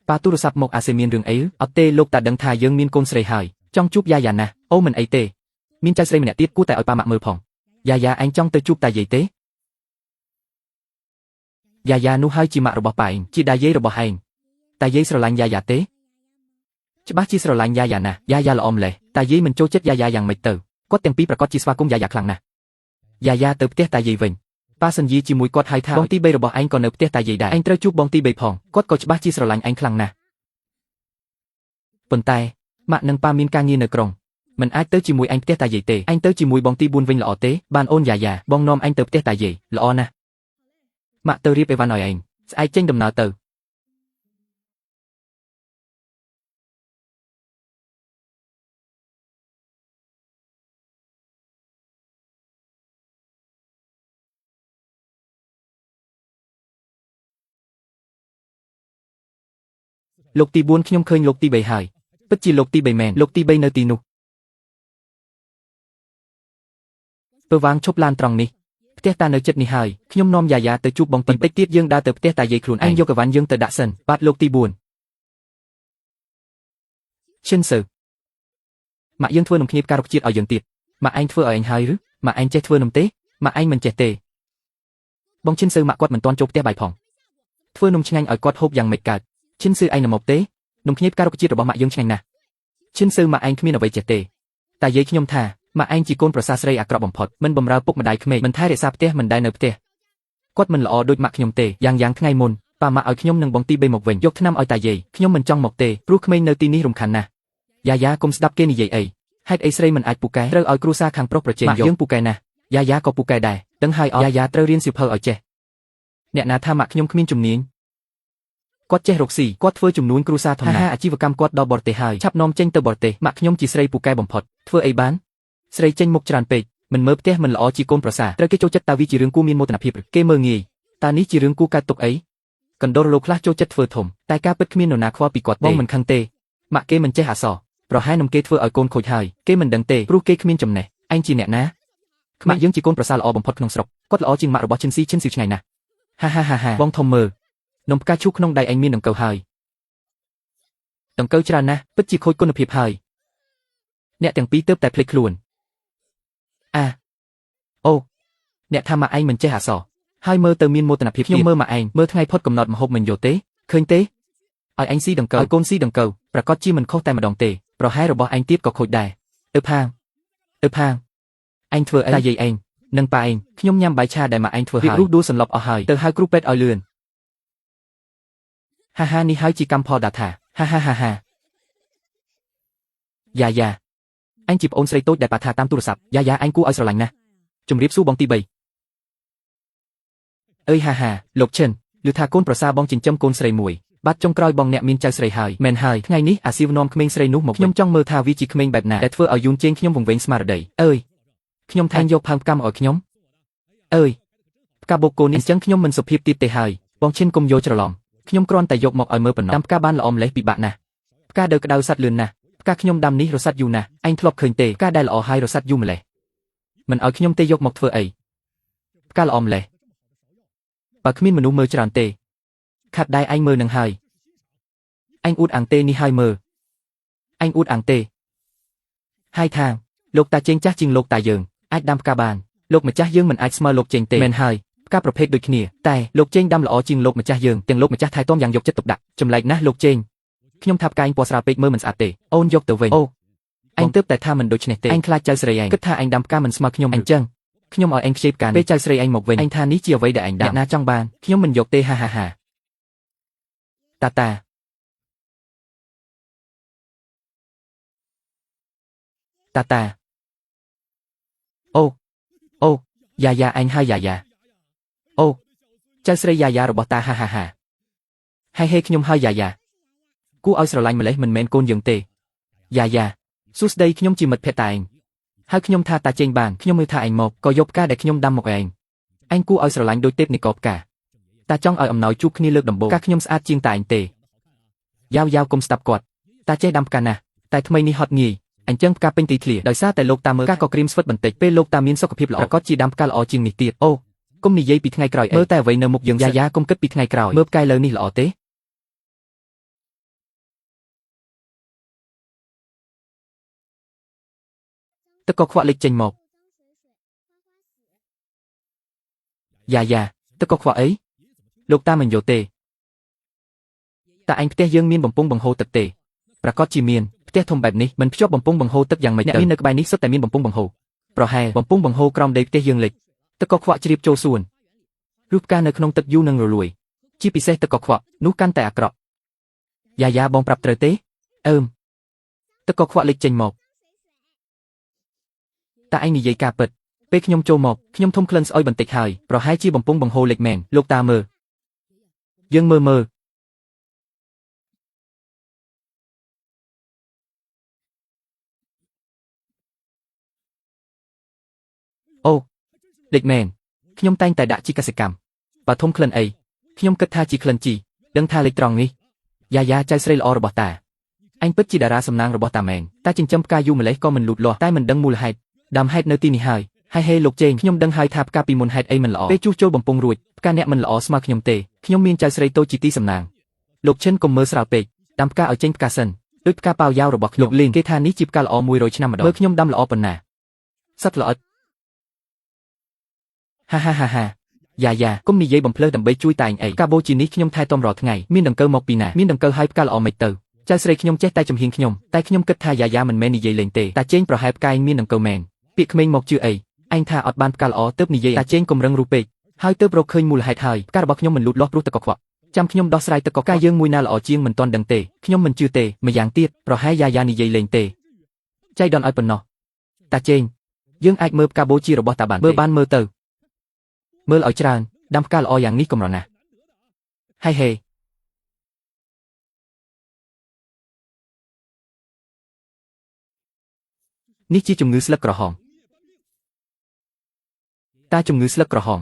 ប៉ាទូរស័ព្ទមកអាសេមានរឿងអីអត់ទេលោកតាដឹងថាយើងមានកូនស្រីហើយចង់ជួបយ៉ាយ៉ាណាស់អូមិនអីទេមានចៅស្រីម្នាក់ទៀតគួរតែឲ្យប៉ាម៉ាក់មើលផងយ៉ាយ៉ាអញចង់ទៅជួបតាយាយទេយ៉ាយ៉ានោះហើយជាម៉ាក់របស់ប៉ាឯងជាតាយាយរបស់ឯងតាយាយស្រឡាញ់យ៉ាយ៉ាទេច្បាស់ជាស្រឡាញ់យ៉ាយ៉ាណាស់យ៉ាយ៉ាល្អម្លេះតាយាយមិនចូលចិត្តយ៉ាយ៉ាយ៉ាងម៉េចទៅគាត់ទាំងពីរប្រកាសជាស្វាគមន៍យ៉ាយ៉ាខ្លាំងណាស់យ៉ាយ៉ាទៅផ្ទះតាយាយវិញប៉ាសន្យាជាមួយគាត់ហើយថាបងទី3របស់ឯងក៏នៅផ្ទះតាយាយដែរឯងត្រូវជួបបងទី3ផងគាត់ក៏ច្បាស់ជាស្រឡាញ់ឯងខ្លាំងណាស់ប៉ុន្តែម៉ាក់និងប៉ាមានការងារនៅក្រុងមិនអាចទៅជាមួយឯងផ្ទះតាយាយទេឯងទៅជាមួយបងទី4វិញល្អទេបានអូនយ៉ាយ៉ាបងនាំឯងទៅផ្ទះតាយាយល្អណាស់ម៉ាក់ទៅរៀបអីវ៉ាន់ឲ្យឯងស្អែកចេញដំណើរទៅលោកទី4ខ្ញុំឃើញលោកទី3ហើយពិតជាលោកទី3មែនលោកទី3នៅទីនោះពើវាងឈប់ឡានត្រង់នេះផ្ទះតានៅចិត្តនេះហើយខ្ញុំនាំយ៉ាយ៉ាទៅជួបបងបន្តិចទៀតយើងដើរទៅផ្ទះតាយាយខ្លួនឯងយកអីវ៉ាន់យើងទៅដាក់សិនបាទលោកទី4ឈិនសើម៉ាក់យើងធ្វើនំគ្នាផ្ការុកជាតិឲ្យយើងទៀតម៉ាក់ឯងធ្វើឲ្យឯងហើយឬម៉ាក់ឯងចេះធ្វើនំទេម៉ាក់ឯងមិនចេះទេបងឈិនសើម៉ាក់គាត់មិនទាន់ចូលផ្ទះបាយផងធ្វើនំឆ្ងាញ់ឲ្យគាត់ហូបយ៉ាងម៉េចកើតឈិនសើឯងនំមកទេនំគ្នាផ្ការុកជាតិរបស់ម៉ាក់យើងឆ្ងាញ់ណាស់ឈិនសើម៉ាក់ឯងគ្មានអ្វីចេះទេតាយាយខ្ញុំថាម៉ាក់ឯងជាកូនប្រសាស្រីអាក្រក់បំផុតមិនបំរើពុកម្ដាយក្មេកមិនថែរក្សាផ្ទះមិនដែលនៅផ្ទះគាត់មិនល្អដូចម៉ាក់ខ្ញុំទេយ៉ាងថ្ងៃមុនប៉ាម៉ាក់ឲ្យខ្ញុំនិងបងទី3មកវិញយកថ្នាំឲ្យតាយាយខ្ញុំមិនចង់មកទេព្រោះក្មេងនៅទីនេះរំខានណាស់យ៉ាយ៉ាកុំស្ដាប់គេនិយាយអីហេតុអីស្រីមិនអាចពូកែត្រូវឲ្យគ្រួសារខាងប្រុសប្រជែងយកយើងពូកែណាស់យ៉ាយ៉ាក៏ពូកែដែរដឹងហើយយ៉ាយ៉ាត្រូវរៀនសៀវភៅឲ្យចេះអ្នកណាថាម៉ាក់ខ្ញុំគ្មានជំនាញគាត់ចេះរកស៊ីគាត់ធ្វើចំនួនគ្រួសារធំណាស់អាជីវកម្មគាត់ដល់បរទេសហើយឆាប់នាំចេញទៅបរទេសម៉ាក់ខ្ញុំជាស្រីពូកែបំផុតធ្វើអីបានស្រីចេញមុខច្រើនពេកមិនមើលផ្ទះមិនល្អជាកូនប្រសាត្រូវគេចូលចិត្តតើវាជារឿងគួរមានមោទនភាពគេមើលងាយតើនេះជារឿងគួរកើតទុកអីកណ្ដោរលោកខ្លះចូលចិត្តធ្វើធំតែការពិតគ្មាននរណាខ្វល់ពីគាត់ទេបងមិនខឹងទេម៉ាក់គេមិនចេះអក្សរប្រហែលនឹងគេធ្វើឲ្យកូនខូចហើយគេមិនដឹងទេព្រោះគេគ្មានចំណេះឯងជាអ្នកណាម៉ាក់យើងជាកូនប្រសាល្អបំផុតក្នុងស្រុកគាត់ល្អជាងម៉ាក់របស់ឈិនស៊ីឆ្ងាយណាស់ហាបងធំមើលនំផ្កាឈូកក្នុងដៃឯងមានដង្កូវហើយដង្កូវច្រើនណាស់ពិតជាខូចគុណភាពហើយអ្នកទាំងពីរទើបតែភ្លេចខ្លួនអូអ្នកថាម៉ាក់ឯងមិនចេះអក្សរហើយមើលទៅមានមោទនភាពខ្ញុំមើលម៉ាក់ឯងមើលថ្ងៃផុតកំណត់ម្ហូបមិនយកទេឃើញទេឲ្យឯងស៊ីដង្កូវឲ្យកូនស៊ីដង្កូវប្រកាសជាមិនខុសតែម្ដងទេប្រហែលរបស់ឯងទៀតក៏ខូចដែរផាងឯងធ្វើអីតាយាយឯងនិងប៉ាឯងខ្ញុំញ៉ាំបាយឆាដែលម៉ាក់ឯងធ្វើហើយរួចដួលសន្លប់អស់ហើយទៅហៅគ្រូពេទ្យឲ្យលឿនហានេះហើយជាកម្មផលដាថាហាយ៉ាអញជាប្អូនស្រីតូចដែលប៉ាថាតាមទូរស័ព្ទយ៉ាអញគួរឲ្យស្រឡាញ់ណាស់ជំរាបសួរបងទី3អើយហាលោកឈិនឮថាកូនប្រសាបងចិញ្ចឹមកូនស្រីមួយបាត់ចុងក្រោយបងអ្នកមានចៅស្រីហើយមែនហើយថ្ងៃនេះអាស៊ីវនាំក្មេងស្រីនោះមកខ្ញុំចង់មើលថាវាជាក្មេងបែបណាដែលធ្វើឲ្យយូនជេងខ្ញុំវង្វេងស្មារតីអើយខ្ញុំថាយកផើងផ្កាមកឲ្យខ្ញុំអើយផ្កាបូកគោនេះអញ្ចឹងខ្ញុំមិនសុភាពទៀតទេហើយបងឈិនកុំយកច្រឡំខ្ញុំគ្រាន់តែយកមកឲ្យមើលប៉ុណ្ណោះតាមផ្កាបានល្អម្លេះពិបាកណាស់ផ្កាដើក្តៅសាត់លឿនណាស់ផ្កាខ្ញុំដាំនេះរសាត់យូរណាស់ឯងធ្លាប់ឃើញទេផ្កាដែលល្អហើយរសាត់យូរម្លេះមិនឲ្យខ្ញុំទេយកមកធ្វើអីផ្កាល្អម្លេះបើគ្មានមនុស្សមើលច្រើនទេខាត់ដែរឯងមើលនឹងហើយឯងអួតអាំងទេនេះហើយមើលឯងអួតអាំងទេហើយថាលោកតាជេងចាស់ជាងលោកតាយើងអាចដាំផ្កាបានលោកម្ចាស់យើងមិនអាចស្មើលោកជេងទេមែនហើយផ្កាប្រភេទដូចគ្នាតែលោកជេងដាំល្អជាងលោកម្ចាស់យើងទាំងលោកម្ចាស់ថែទាំយ៉ាងយកចិត្តទុកដាក់ចម្លែកណាស់លោកជេងខ្ញុំថាផ្កាឯងពណ៌ស្រាលពេកមើលមិនស្អាតទេអូនយកទៅវិញឯងទើបតែថាមិនដូច្នេះទេឯងខ្លាចចៅស្រីឯងគិតថាឯងដាំផ្កាមិនស្មើខ្ញុំអញ្ចឹងខ្ញុំឲ្យឯងខ្ចីផ្កាពេលចៅស្រីឯងមកវិញឯងថានេះជាអ្វីដែលឯងដាំអ្នកណាចង់បានខ្ញុំមិនយកទេហាតាអូយ៉ាអញហើយយ៉ាអូចៅស្រីយ៉ារបស់តាហាហើយហេខ្ញុំហើយយ៉ាគួរឲ្យស្រឡាញ់ម្លេះមិនមែនកូនយើងទេយ៉ាសួស្ដីខ្ញុំជាមិត្តភក្តិតាឯងហើយខ្ញុំថាតាចេញបានខ្ញុំមើលថាឯងមកក៏យកផ្កាដែលខ្ញុំដាំមកឯងគួរឲ្យស្រឡាញ់ដូចទេពនិករផ្កាតាចង់ឲ្យអំណោយជួបគ្នាលើកដំបូងផ្កាខ្ញុំស្អាតជាងតាឯងទេយ៉ាវកុំស្ដាប់គាត់តាចេះដាំផ្កាណាស់តែថ្មីនេះហត់ងាយអញ្ចឹងផ្កាពេញទីធ្លាដោយសារតែលោកតាមើលផ្កាក៏ក្រៀមស្វិតបន្តិចពេលលោកតាមានសុខភាពល្អប្រកាសជាដាំផ្កាល្អជាងនេះទៀតអូកុំនិយាយពីថ្ងៃក្រោយមើលតែអ្វីនៅមុខយើងយ៉ាកុំគិតពីថ្ងៃក្រោយមើលផ្កាឥឡូវនេះល្អទេ ទឹកកកខ្វក់លេចចេញមកយ៉ាទឹកកកខ្វក់អីលោកតាមិនយល់ទេតែឯងផ្ទះយើងមានបំពង់បង្ហូរទឹកទេប្រកាសជាមានផ្ទះធំបែបនេះមិនភ្ជាប់បំពង់បង្ហូរទឹកយ៉ាងម៉េចអ្នកមាននៅក្បែរនេះសុទ្ធតែមានបំពង់បង្ហូរប្រហែលបំពង់បង្ហូរក្រោមដីផ្ទះយើងលេចទឹកកកខ្វក់ជ្រាបចូលសួនរូបផ្កានៅក្នុងទឹកយូរនឹងរលួយជាពិសេសទឹកកកខ្វក់នោះកាន់តែអាក្រក់យ៉ាបងប្រាប់ត្រូវទេទឹកកកខ្វក់លេចចេញមកតែឯងនិយាយការពិតពេលខ្ញុំចូលមកខ្ញុំធំក្លិនស្អុយបន្តិចហើយប្រហែលជាបំពង់បង្ហូរលេចមែនលោកតាមើលយើងមើលអូលេចមែនខ្ញុំតែងតែដាក់ជីកសិកម្មបើធំក្លិនអីខ្ញុំគិតថាជាក្លិនជីដឹងថាលេចត្រង់នេះយ៉ាចៅស្រីល្អរបស់តាអញពិតជាតារាសំណាងរបស់តាមែនតាចិញ្ចឹមផ្កាយូរម្លេះក៏មិនលូតលាស់តែមិនដឹងមូលហេតុដើមហេតុនៅទីនេះហើយហេលោកជេងខ្ញុំដឹងហើយថាផ្កាពីមុនហេតុអីមិនល្អពេលជួសជុលបំពង់រួចផ្កាអ្នកមិនល្អស្មើខ្ញុំទេខ្ញុំមានចៅស្រីតូចជាទីសំណាងលោកឈិនកុំមើលស្រាលពេកដាំផ្កាឲ្យចេញផ្កាសិនដូចផ្កាប៉ាវយ៉ាវរបស់លោកលីនគេថានេះជាផ្កាល្អ100ឆ្នាំម្ដងមើលខ្ញុំដាំល្អប៉ុណ្ណាសត្វល្អិតហាយ៉ាកុំនិយាយបំភ្លើសដើម្បីជួយតែឯងអីកាបូជានេះខ្ញុំថែទាំរាល់ថ្ងៃមានដង្កូវមកពីណាមានដង្កូវហើយផ្កាល្អមិនទៅចៅស្រីខ្ញុំចេះតែចំហៀងខ្ញុំតែខ្ញុំគិតថាយ៉ាមិនមែននិយាយលេងទេតាជេងប្រហែលផ្កាឯងមានដង្កូវមែនពាក្យក្មេងមកជឿអីឯងថាអត់បានផ្កាល្អទើបនិយាយតាជេងកុំរឹងរូបពេកហើយទើបរកឃើញមូលហេតុហើយផ្ការបស់ខ្ញុំមិនលូតលាស់ព្រោះទឹកកកខ្វក់ចាំខ្ញុំដោះស្រាយទឹកកកកាយើងមួយណាល្អជាងមិនទាន់ដឹងទេខ្ញុំមិនជឿទេម្យ៉ាងទៀតប្រហែលយ៉ានិយាយលេងទេចៃដន្យឲ្យប៉ុណ្ណោះតាជេងយើងអាចមើលផ្កាបូជារបស់តាបានមើលទៅមើលឲ្យច្រើនដាំផ្កាល្អយ៉ាងនេះកម្រណាស់ហេនេះជាជំងឺស្លឹកក្រហមតាជំងឺស្លឹកក្រហម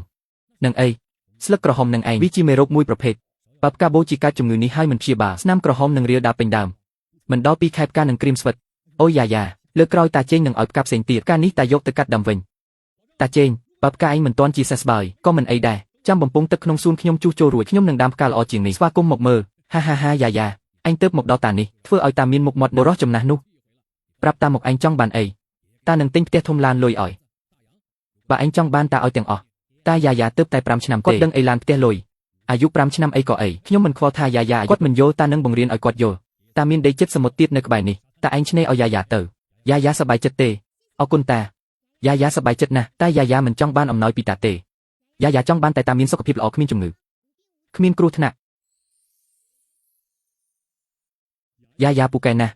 នឹងអីស្លឹកក្រហមនឹងឯងវាជាមេរោគមួយប្រភេទបើផ្កាបូជាកើតជំងឺនេះហើយមិនព្យាបាលស្នាមក្រហមនឹងរាលដាលពេញដើមមិនដល់2ខែផ្កានឹងក្រៀមស្វិតអូយ៉ាលើកក្រោយតាជេងនឹងឲ្យផ្កាផ្សេងទៀតផ្កានេះតាយកទៅកាត់ដាំវិញតាជេងបើផ្កាឯងមិនទាន់ជាសះស្បើយក៏មិនអីដែរចាំបំពង់ទឹកក្នុងសួនខ្ញុំជួសជុលរួចខ្ញុំនឹងដាំផ្កាល្អជាងនេះស្វាគមន៍មកមើលហាយ៉ាអញទៅមកដល់តានេះធ្វើឲ្យតាមានមុខមាត់បរោះចំណាស់នោះប្រាប់តាមកឯងចង់បានអីតានឹងទិញផ្ទះធំឡានលុយឲ្យបើឯងចង់បានតាឲ្យទាំងអស់តាយ៉ាទៅតែ5ឆ្នាំគាត់ដឹងអីឡានផ្ទះលុយអាយុ5ឆ្នាំអីក៏អីខ្ញុំមិនខ្វល់ថាយ៉ាគាត់មិនយល់តានឹងបង្រៀនឲ្យគាត់យល់តាមានដីចិត្តសមុទ្រទៀតនៅក្បែរនេះតាឯងឆ្នេរឲ្យយ៉ាទៅយ៉ាសប្បាយចិត្តទេអរគុណតាយ៉ាសប្បាយចិត្តណាស់តែយ៉ាមិនចង់បានអំណោយពីតាទេយ៉ាចង់បានតែតាមានសុខភាពល្អគ្មានជំងឺគ្មានគ្រោះថ្នាក់យ៉ាពូកែណាស់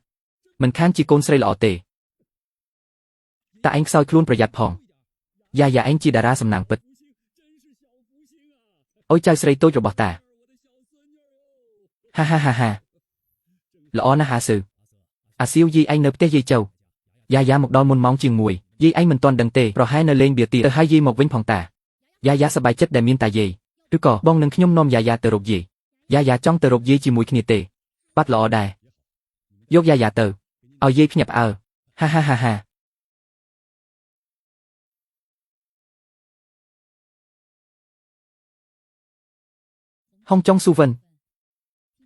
មិនខានជាកូនស្រីល្អទេតាឯងខ្សោយខ្លួនប្រយ័ត្នផងយ៉ាឯងជាតារាសំណាងពិតអុយចៅស្រីតូចរបស់តាហាល្អណាស់ហាសឺអាសៀវយាយឯងនៅផ្ទះយាយចៅយ៉ាមកដល់មុនម៉ោងជាង1យាយឯងមិនទាន់ដឹងទេប្រហែលនៅលេងបៀទៀតទៅហើយយាយមកវិញផងតាយ៉ាសប្បាយចិត្តដែលមានតាយាយឬក៏បងនឹងខ្ញុំនាំយ៉ាទៅរកយាយយ៉ាចង់ទៅរកយាយជាមួយគ្នាទេបាត់ល្អដែរយកយ៉ាទៅឲ្យយាយភ្ញាក់ផ្អើលហាហុងចុងស៊ូវិន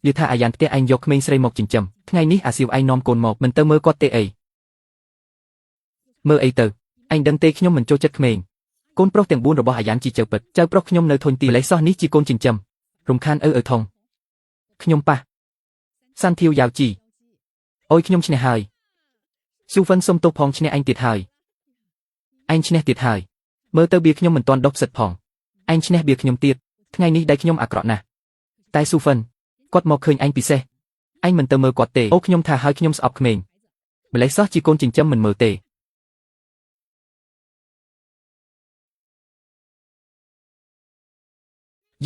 និយាយថាអាយ៉ានផ្ទះឯងយកក្មេងស្រីមកចិញ្ចឹមថ្ងៃនេះអាសៀវឯងនាំកូនមកមិនទៅមើលគាត់ទេអីមើលអីទៅឯងដឹងទេខ្ញុំមិនចូលចិត្តក្មេងកូនប្រុសទាំង4របស់អាយ៉ានជាចៅពិតចៅប្រុសខ្ញុំនៅធុញទីម្លេះសោះនេះជាកូនចិញ្ចឹមរំខានថងខ្ញុំប៉ះសាន់ធាវយ៉ាវជីអូយខ្ញុំឈ្នះហើយស៊ូវិនសុំទោសផងឈ្នះឯងទៀតហើយឯងឈ្នះទៀតហើយមើលទៅបៀខ្ញុំមិនទាន់ដុសផ្សិតផងឯងឈ្នះបៀខ្ញុំទៀតថ្ងៃនេះដៃខ្ញុំអាក្រក់ណាស់តែស៊ូវិនគាត់មកឃើញឯងពិសេសឯងមិនទៅមើលគាត់ទេអូខ្ញុំថាហើយខ្ញុំស្អប់ក្មេងម្លេះសោះជាកូនចិញ្ចឹមមិនមើលទេ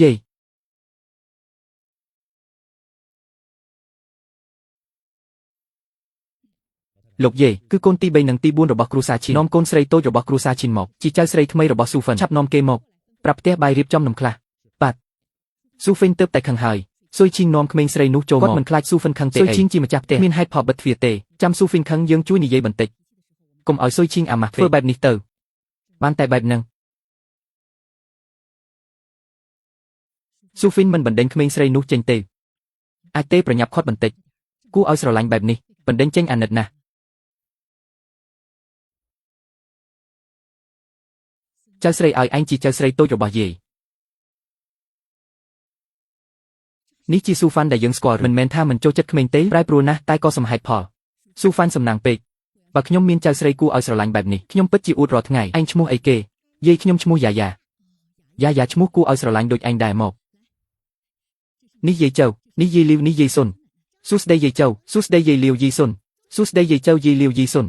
យាយលោកយាយគឺកូនទី3និងទី4របស់គ្រូសាឈីននាំកូនស្រីតូចរបស់គ្រូសាឈីនមកជាចៅស្រីថ្មីរបស់ស៊ូហ្វិនឆាប់នាំគេមកប្រាប់ផ្ទះបាយរៀបចំនំខ្លះបាទស៊ូហ្វិនទើបតែខឹងហើយស៊ុយឈីងនាំក្មេងស្រីនោះចូលមកគាត់មិនខ្លាចស៊ូហ្វិនខឹងទេស៊ុយឈីងជាម្ចាស់ផ្ទះមានហេតុផលបិទទ្វារទេចាំស៊ូហ្វិនខឹងយើងជួយនិយាយបន្តិចកុំឲ្យស៊ុយឈីងអាម៉ាស់ធ្វើបែបនេះទៅបានតែបែបហ្នឹងស៊ូហ្វិនមិនបណ្ដេញក្មេងស្រីនោះចេញទេអាចទេប្រញាប់ខាត់បន្តិចគួរឲ្យស្រឡាញ់បែបនេះបណ្ដេញចេញអាណិតណាស់ ចៅស្រីឲ្យឯងជាចៅស្រីតូចរបស់យាយនេះជាស៊ូហ្វាន់ដែលយើងស្គាល់មិនមែនថាមិនចូលចិត្តក្មេងទេប្រែប្រួលណាស់តែក៏សមហេតុផលស៊ូហ្វាន់សំណាងពេកបើខ្ញុំមានចៅស្រីគួរឲ្យស្រឡាញ់បែបនេះខ្ញុំពិតជាអួតរាល់ថ្ងៃឯងឈ្មោះអីគេយាយខ្ញុំឈ្មោះយ៉ាយ៉ាឈ្មោះគួរឲ្យស្រឡាញ់ដូចឯងដែរមកនេះយាយចៅនេះយាយលាវនេះយាយសុនសួស្ដីយាយចៅសួស្ដីយាយលាវយាយសុនសួស្ដីយាយចៅយាយលាវយាយសុន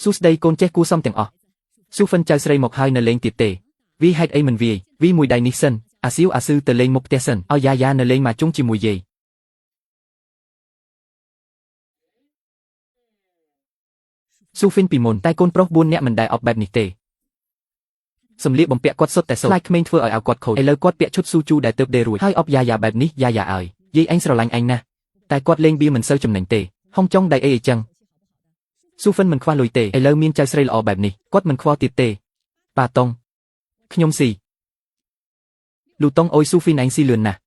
សួស្ដីកូនចេះគួរសមទាំងអស់ស៊ូហ្វិនចៅស្រីមកហើយនៅលេងទៀតទេវាហេតុអីមិនវាយវាមួយដៃនេះសិនអាសៀវអាសឺទៅលេងមុខផ្ទះសិនឲ្យយ៉ានៅលេងមកជុំជាមួយយាយស៊ូហ្វិនពីមុនតែកូនប្រុស4នាក់មិនដែលអប់បែបនេះទេសម្លៀកបំពាក់គាត់សុទ្ធតែសូត្រខ្លាចក្មេងធ្វើឲ្យគាត់ខូចឥឡូវគាត់ពាក់ឈុតស៊ូជូដែលទើបដេរួចហើយអប់យ៉ាបែបនេះយ៉ាឲ្យយាយឯងស្រឡាញ់ឯងណាស់តែគាត់លេងបៀមិនសូវចំណេញទេហុងចុងដៃអីចឹងស៊ូហ្វិនមិនខ្វះលុយទេឥឡូវមានចៅស្រីល្អបែបនេះគាត់មិនខ្វល់ទៀតទេប៉ាតុងខ្ញុំស៊ីលូតុងអុយស៊ូហ្វិនឯងស៊ីលឿនណាស់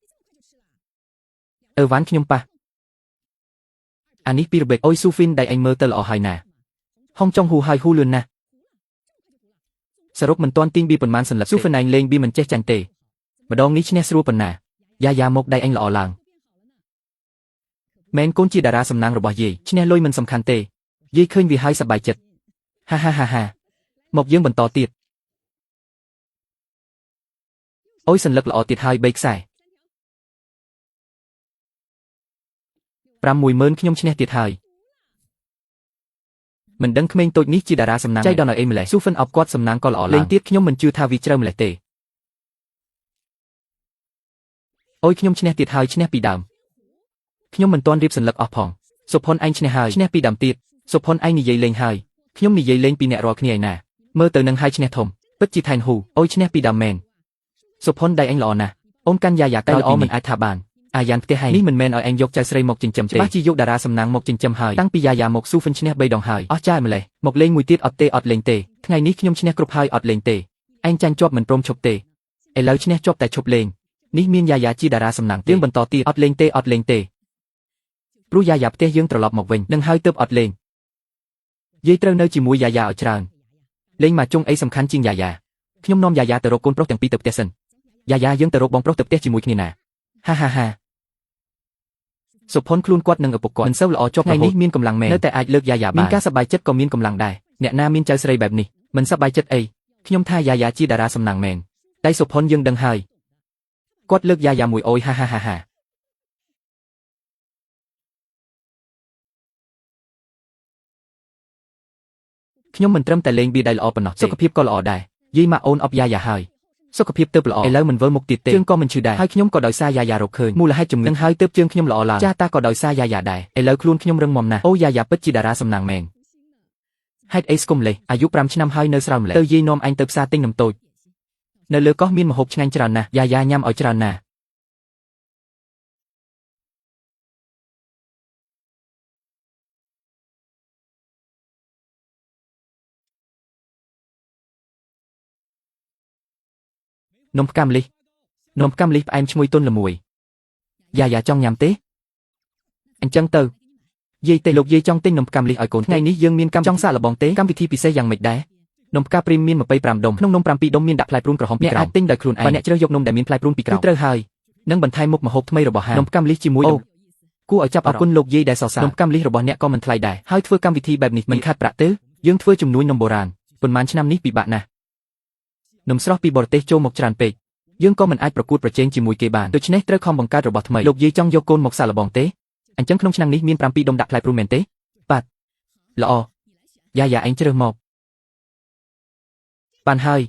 វ៉ាន់ខ្ញុំប៉ះអានេះពីរបេកអុយស៊ូហ្វិនដែលឯងមើលទៅល្អហើយណាហុងចុងហ៊ូហើយហ៊ូលឿនណាស់សរុបមិនទាន់ទាញបៀប៉ុន្មានសន្លឹកស៊ូហ្វិនឯងលេងបៀមិនចេះចាញ់ទេម្ដងនេះឈ្នះស្រួលប៉ុណ្ណាយ៉ាមកដៃឯងល្អឡើងមែនកូនជាតារាសំណាងរបស់យាយឈ្នះលុយមិនសំខាន់ទេយាយឃើញវាហើយសប្បាយចិត្តហាមកយើងបន្តទៀតអុយសន្លឹកល្អទៀតហើយ3ខ្សែ60000ខ្ញុំឈ្នះទៀតហើយមិនដឹងក្មេងតូចនេះជាតារាសំណាងចៃដន្យឲ្យអីម្លេះស៊ូហ្វិនអបគាត់សំណាងក៏ល្អលេងទៀតខ្ញុំមិនជឿថាវាជ្រៅម្លេះទេអុយខ្ញុំឈ្នះទៀតហើយឈ្នះពីដើមខ្ញុំមិនទាន់រៀបសន្លឹកអស់ផងសុផុនឯងឈ្នះហើយឈ្នះពីដើមទៀតសុផុនឯងនិយាយលេងហើយខ្ញុំនិយាយលេងពីអ្នករាល់គ្នាឯណាមើលទៅនឹងហើយឈ្នះធំពិតជាថែនហ៊ូអុយឈ្នះពីដើមមែនសុផុនដៃឯងល្អណាស់អូនកាន់យ៉ាតែល្អមិនអាចថាបានអាយ៉ានផ្ទះឯងនេះមិនមែនឲ្យឯងយកចៅស្រីមកចិញ្ចឹមទេច្បាស់ជាយកតារាសំណាងមកចិញ្ចឹមហើយតាំងពីយ៉ាមកស៊ូហ្វិនឈ្នះ3ដងហើយអស់ចាយម្លេះមកលេងមួយទៀតអត់ទេអត់លេងទេថ្ងៃនេះខ្ញុំឈ្នះគ្រប់ហើយអត់លេងទេឯងចាញ់ជាប់មិនព្រមឈប់ទេឥឡូវឈ្នះជាប់តែឈប់លេងនេះមានយ៉ាជាតារាសំណាងយើងបន្តទៀតអត់លេងទេព្រោះយ៉ាផ្ទះយើងត្រឡប់មកវិញនឹងហើយទើបអត់លេងយាយត្រូវនៅជាមួយយ៉ាឲ្យច្រើនលេងមកជុងអីសំខាន់ជាងយ៉ាខ្ញុំនាំយ៉ាទៅរកកូនប្រុសទាំងពីរទៅផ្ទះសិនយ៉ាយើងទៅរកបងប្រុសទៅផ្ទះជាមួយគ្នាណាហាសុផុនខ្លួនគាត់នឹងឪពុកគាត់មិនសូវល្អជាប់ថ្ងៃនេះមានកម្លាំងមែននៅតែអាចលើកយ៉ាបានមានការសប្បាយចិត្តក៏មានកម្លាំងដែរអ្នកណាមានចៅស្រីបែបនេះមិនសប្បាយចិត្តអីខ្ញុំថាយ៉ាជាតារាសំណាងមែនតែសុផុនយើងដឹងហើយគាត់លើកយ៉ាមួយអុយហាខ្ញុំមិនត្រឹមតែលេងបៀដៃល្អប៉ុណ្ណោះសុខភាពក៏ល្អដែរយាយម៉ាអូនអបយ៉ាហើយសុខភាពទើបល្អឥឡូវមិនវិលមុខទៀតទេជើងក៏មិនឈឺដែរហើយខ្ញុំក៏ដោយសារយ៉ារកឃើញមូលហេតុជំងឺនឹងហើយទើបជើងខ្ញុំល្អឡើងចាតាក៏ដោយសារយ៉ាដែរឥឡូវខ្លួនខ្ញុំរឹងមាំណាស់អូយ៉ាពិតជាតារាសំណាងមែនហេតុអីស្គមលេះអាយុ5ឆ្នាំហើយនៅស្រើម្លេះទៅយាយនាំអញទៅផ្សារទិញនំតូចនៅលើកោះមានម្ហូបឆ្ងាញ់ច្រើនណាស់យ៉ាញ៉ាំឲ្យច្រើនណាស់នំផ្កាម្លិះផ្អែមឈ្ងុយទន់ល្មួយយ៉ាចង់ញ៉ាំទេអញ្ចឹងទៅយាយទេលោកយាយចង់ទិញនំផ្កាម្លិះឲ្យកូនថ្ងៃនេះយើងមានកម្មចង់សាកល្បងទេកម្មវិធីពិសេសយ៉ាងម៉េចដែរនំផ្កាព្រីមមាន25ដុំក្នុងនំ7ដុំមានដាក់ផ្លែព្រូនក្រហមពីក្រោមអ្នកអាចទិញដោយខ្លួនឯងបើអ្នកជ្រើសយកនំដែលមានផ្លែព្រូនពីក្រោមត្រូវហើយនឹងបន្ថែមមុខម្ហូបថ្មីរបស់ហាងនំផ្កាម្លិះជាមួយគួរឲ្យចាប់អរគុណលោកយាយដែលសរសើរនំផ្កាម្លិះរបស់អ្នកក៏មិនថ្លៃដែរហើយធ្វើកម្មវិធីបែបនេះមិនខាតប្រាក់ទេយើងធ្វើជំនួញនំបុរាណប៉ុន្មានឆ្នាំនេះពិបាកណាស់នំស្រស់ពីបរទេសចូលមកច្រើនពេកយើងក៏មិនអាចប្រកួតប្រជែងជាមួយគេបានដូច្នេះត្រូវខំបង្កើតរបស់ថ្មីលោកយាយចង់យកកូនមកសាកល្បងទេអញ្ចឹងក្នុងឆ្នាំនេះមាន7ដុំដាក់ផ្លែព្រូនមែនទេបាទល្អយ៉ាឯងជ្រើសមកបានហើយ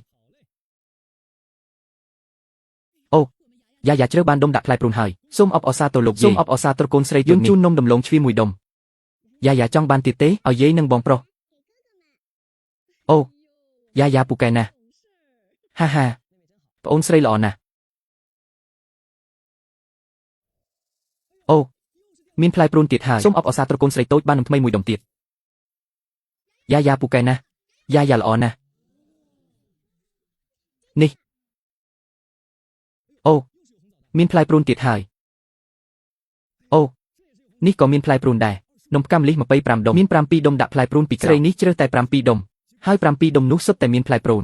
អូយ៉ាជ្រើសបានដុំដាក់ផ្លែព្រូនហើយសូមអបអរសាទរលោកយាយសូមអបអរសាទរកូនស្រីយើងជូននំដំឡូងជ្វាមួយដុំយ៉ាចង់បានទៀតទេឲ្យយាយនឹងបងប្រុសអូយ៉ាពូកែណាស់ហាប្អូនស្រីល្អណាស់អូមានផ្លែព្រូនទៀតហើយសូមអបអរសាទរកូនស្រីតូចបាននំថ្មីមួយដុំទៀតយ៉ាពូកែណាស់យ៉ាល្អណាស់នេះអូមានផ្លែព្រូនទៀតហើយអូនេះក៏មានផ្លែព្រូនដែរនំផ្កាម្លិះ25ដុំមាន7ដុំដាក់ផ្លែព្រូនពីក្រោយស្រីនេះជ្រើសតែ7ដុំហើយ7ដុំនោះសុទ្ធតែមានផ្លែព្រូន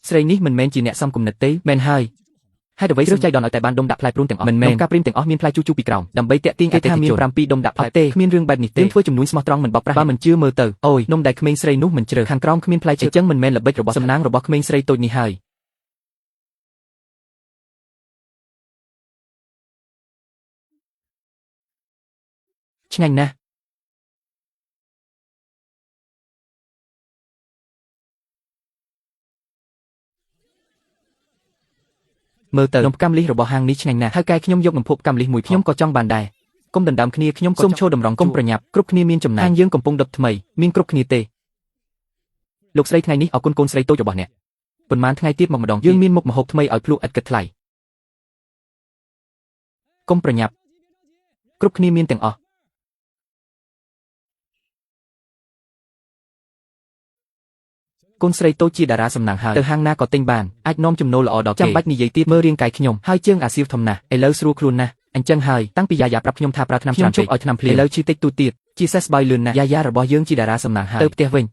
ស្រីនេះមិនមែនជាអ្នកសំគំនិតទេមែនហើយហើយអ្វីរើសចៃដន្យឲ្យតែបានដុំដាក់ផ្លែព្រូនទាំងអស់មិនមែនការព្រីមទាំងអស់មានផ្លែជូជូពីក្រោមដើម្បីតាក់ទាញអតិថិជនមាន7ដុំដាក់ផ្លែទេគ្មានរឿងបែបនេះទេធ្វើចំនួនស្មោះត្រង់មិនបោកប្រាស់បើមិនជឿមើលទៅអូយនំដែលក្មេងស្រីនោះមិនជ្រើខាងក្រោមគ្មានផ្លែឈើចឹងមិនមែនល្បិចរបស់សំណាងរបស់ក្មេងស្រីតូចនេះហើយឆ្ងាញ់ណាស់មើលទៅនំផ្កាំលីសរបស់ហាងនេះឆ្ងាញ់ណាស់ហើយកែខ្ញុំយកនំភពផ្កាំលីសមួយខ្ញុំក៏ចង់បានដែរគុំដណ្ដើមគ្នាខ្ញុំសូមឈរតម្រង់គុំប្រញាប់គ្រប់គ្នាមានចំណែកហាងយើងកំពុងដុតថ្មីមានគ្រប់គ្នាទេលោកស្រីថ្ងៃនេះអរគុណកូនស្រីតូចរបស់អ្នកប៉ុន្មានថ្ងៃទៀតមកម្ដងយើងមានមុខម្ហូបថ្មីឲ្យភ្លក់ឥតគិតថ្លៃគុំប្រញាប់គ្រប់គ្នាមានទាំងអស់កូនស្រីតូចជាតារាសំណាងហើយទៅហាងណាក៏ទិញបានអាចនាំចំណូលល្អដល់គេចាំបាច់និយាយទៀតមើលរាងកាយខ្ញុំហើយជើងអាសៀវធំណាស់ឥឡូវស្រួលខ្លួនណាស់អញ្ចឹងហើយតាំងពីយាយាប្រាប់ខ្ញុំថាប្រើថ្នាំច្រើនពេកឲ្យថ្នាំភ្លាមឥឡូវឈឺតិចតួចទៀតជាសេះស្បើយលឿនណាស់យាយារបស់យើងជាតារាសំណាងហើយទៅផ្ទះវិញ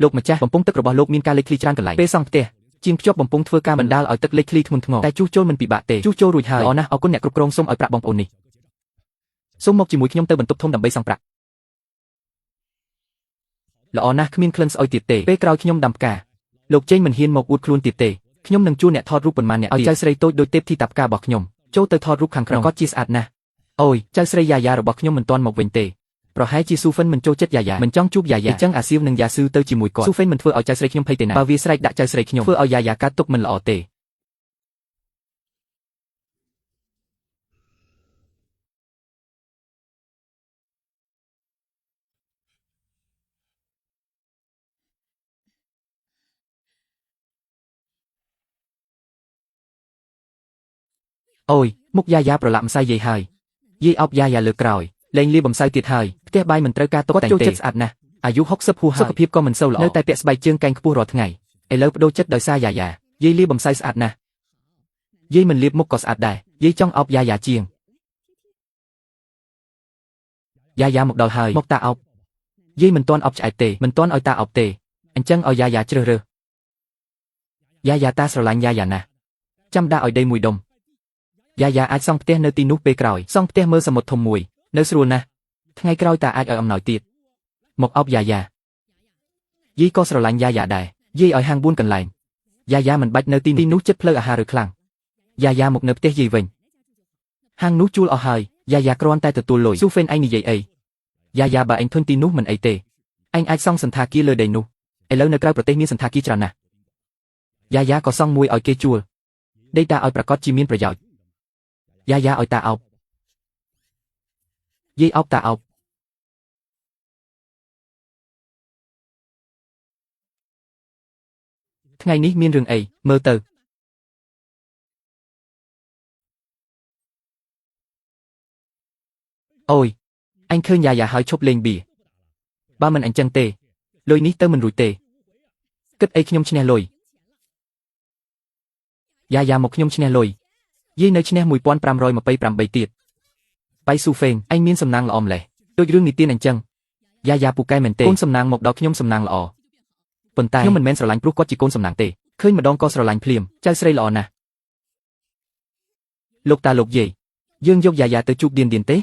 លោកម្ចាស់បំពង់ទឹករបស់លោកមានការលេចធ្លីច្រើនកន្លែងពេលសង់ផ្ទះជាងភ្ជាប់បំពង់ធ្វើការបណ្ដាលឲ្យទឹកលេចធ្លីធ្ងន់ធ្ងរតែជួសជុលមិនពិបាកទេជួសជុលរួចហើយល្អណាស់អរគុណអ្នកគ្រប់គ្រងសូមឲ្យប្រាក់បងប្អូននេះសូមមកជាមួយខ្ញុំទៅបន្ទប់ធំដើម្បីសងប្រាក់ល្អណាស់គ្មានក្លិនស្អុយទៀតទេពេលក្រោយខ្ញុំដាំផ្កាលោកចេញមិនហ៊ានមកអួតខ្លួនទៀតទេខ្ញុំនឹងជួលអ្នកថតរូបប៉ុន្មានអ្នកឲ្យចៅស្រីតូចដូចទេពធីតាផ្ការបស់ខ្ញុំចូលទៅថតរូបខាងក្នុងគាត់ជាស្អាតណាស់អូយចៅស្រីយាយារបស់ខ្ញុំមិនទាន់មកវិញទេប្រហែលជាស៊ូហ្វិនមិនចូលចិត្តយាយាមិនចង់ជួបយាយាអញ្ចឹងអាសៀវនិងយ៉ាស៊ឺទៅជាមួយគាត់ស៊ូហ្វិនមិនធ្វើឲ្យចៅស្រីខ្ញុំភ័យទេណាបើវាស្រែកដាក់ចៅស្រីខ្ញុំធ្វើឲ្យយាយាកើតទុកមិនល្អទេអូយមុខយាយាប្រឡាក់ម្សៅយាយហើយយាយអោបយាយាលើក្រោយលែងលាបំសៅទៀតហើយផ្ទះបាយមិនត្រូវការតុបតែងទេចូលចិត្តស្អាតណាស់អាយុ60ហួសហើយសុខភាពក៏មិនសូវល្អនៅតែពាក់ស្បែកជើងកែងខ្ពស់រាល់ថ្ងៃឥឡូវបដូរចិត្តដោយសារយាយាយាយលាបំសៅស្អាតណាស់យាយមិនលាបមុខក៏ស្អាតដែរយាយចង់អោបយាយាជាងយាយាមកដល់ហើយមកតាអោបយាយមិនទាន់អោបឆ្អែតទេមិនទាន់ឲ្យតាអោបទេអញ្ចឹងឲ្យយាយាជ្រើសរើសយាយាតាស្រឡាញ់យាយាណាស់ចាំដាក់ឲ្យដីមួយដុំយាយាអាចសង់ផ្ទះនៅទីនោះពេលក្រោយសង់ផ្ទះមើលសមុទ្រធំមួយនៅស្រួលណាស់ថ្ងៃក្រោយតាអាចឲ្យអំណោយទៀតមកអោបយាយាយាយក៏ស្រឡាញ់យាយាដែរយាយឲ្យហាង4កន្លែងយាយាមិនបាច់នៅទីនោះចិត្តផ្លូវអាហារឬខ្លាំងយាយាមកនៅផ្ទះយាយវិញហាងនោះជួលអស់ហើយយាយាគ្រាន់តែទទួលលុយស៊ូហ្វេនឯងនិយាយអីយាយាបើឯងធុញទីនោះមិនអីទេឯងអាចសង់សន្តាគារលើដីនោះឥឡូវនៅក្រៅប្រទេសមានសន្តាគារច្រើនណាស់យាយាក៏សង់មួយឲ្យគេជួលដេកតាឲ្យប្រកាសជាមានប្រយោជន៍យាយាឲ្យតាអោបយាយអោបតាអោបថ្ងៃនេះមានរឿងអីមើលទៅអូយអញឃើញយាយាហើយឈប់លេងបៀបើមិនអញ្ចឹងទេលុយនេះទៅមិនរួចទេគិតអីខ្ញុំឈ្នះលុយយាយាមកខ្ញុំឈ្នះលុយយាយនៅឈ្នះ1528ទៀតបៃស៊ូហ្វេងឯងមានសំណាងល្អម្លេះដូចរឿងនិទានអញ្ចឹងយាយាពូកែមែនទេកូនសំណាងមកដល់ខ្ញុំសំណាងល្អប៉ុន្តែខ្ញុំមិនមែនស្រឡាញ់ព្រោះគាត់ជាកូនសំណាងទេឃើញម្ដងក៏ស្រឡាញ់ភ្លាមចៅស្រីល្អណាស់លោកតាលោកយាយយើងយកយាយាទៅជួបឌៀនទេ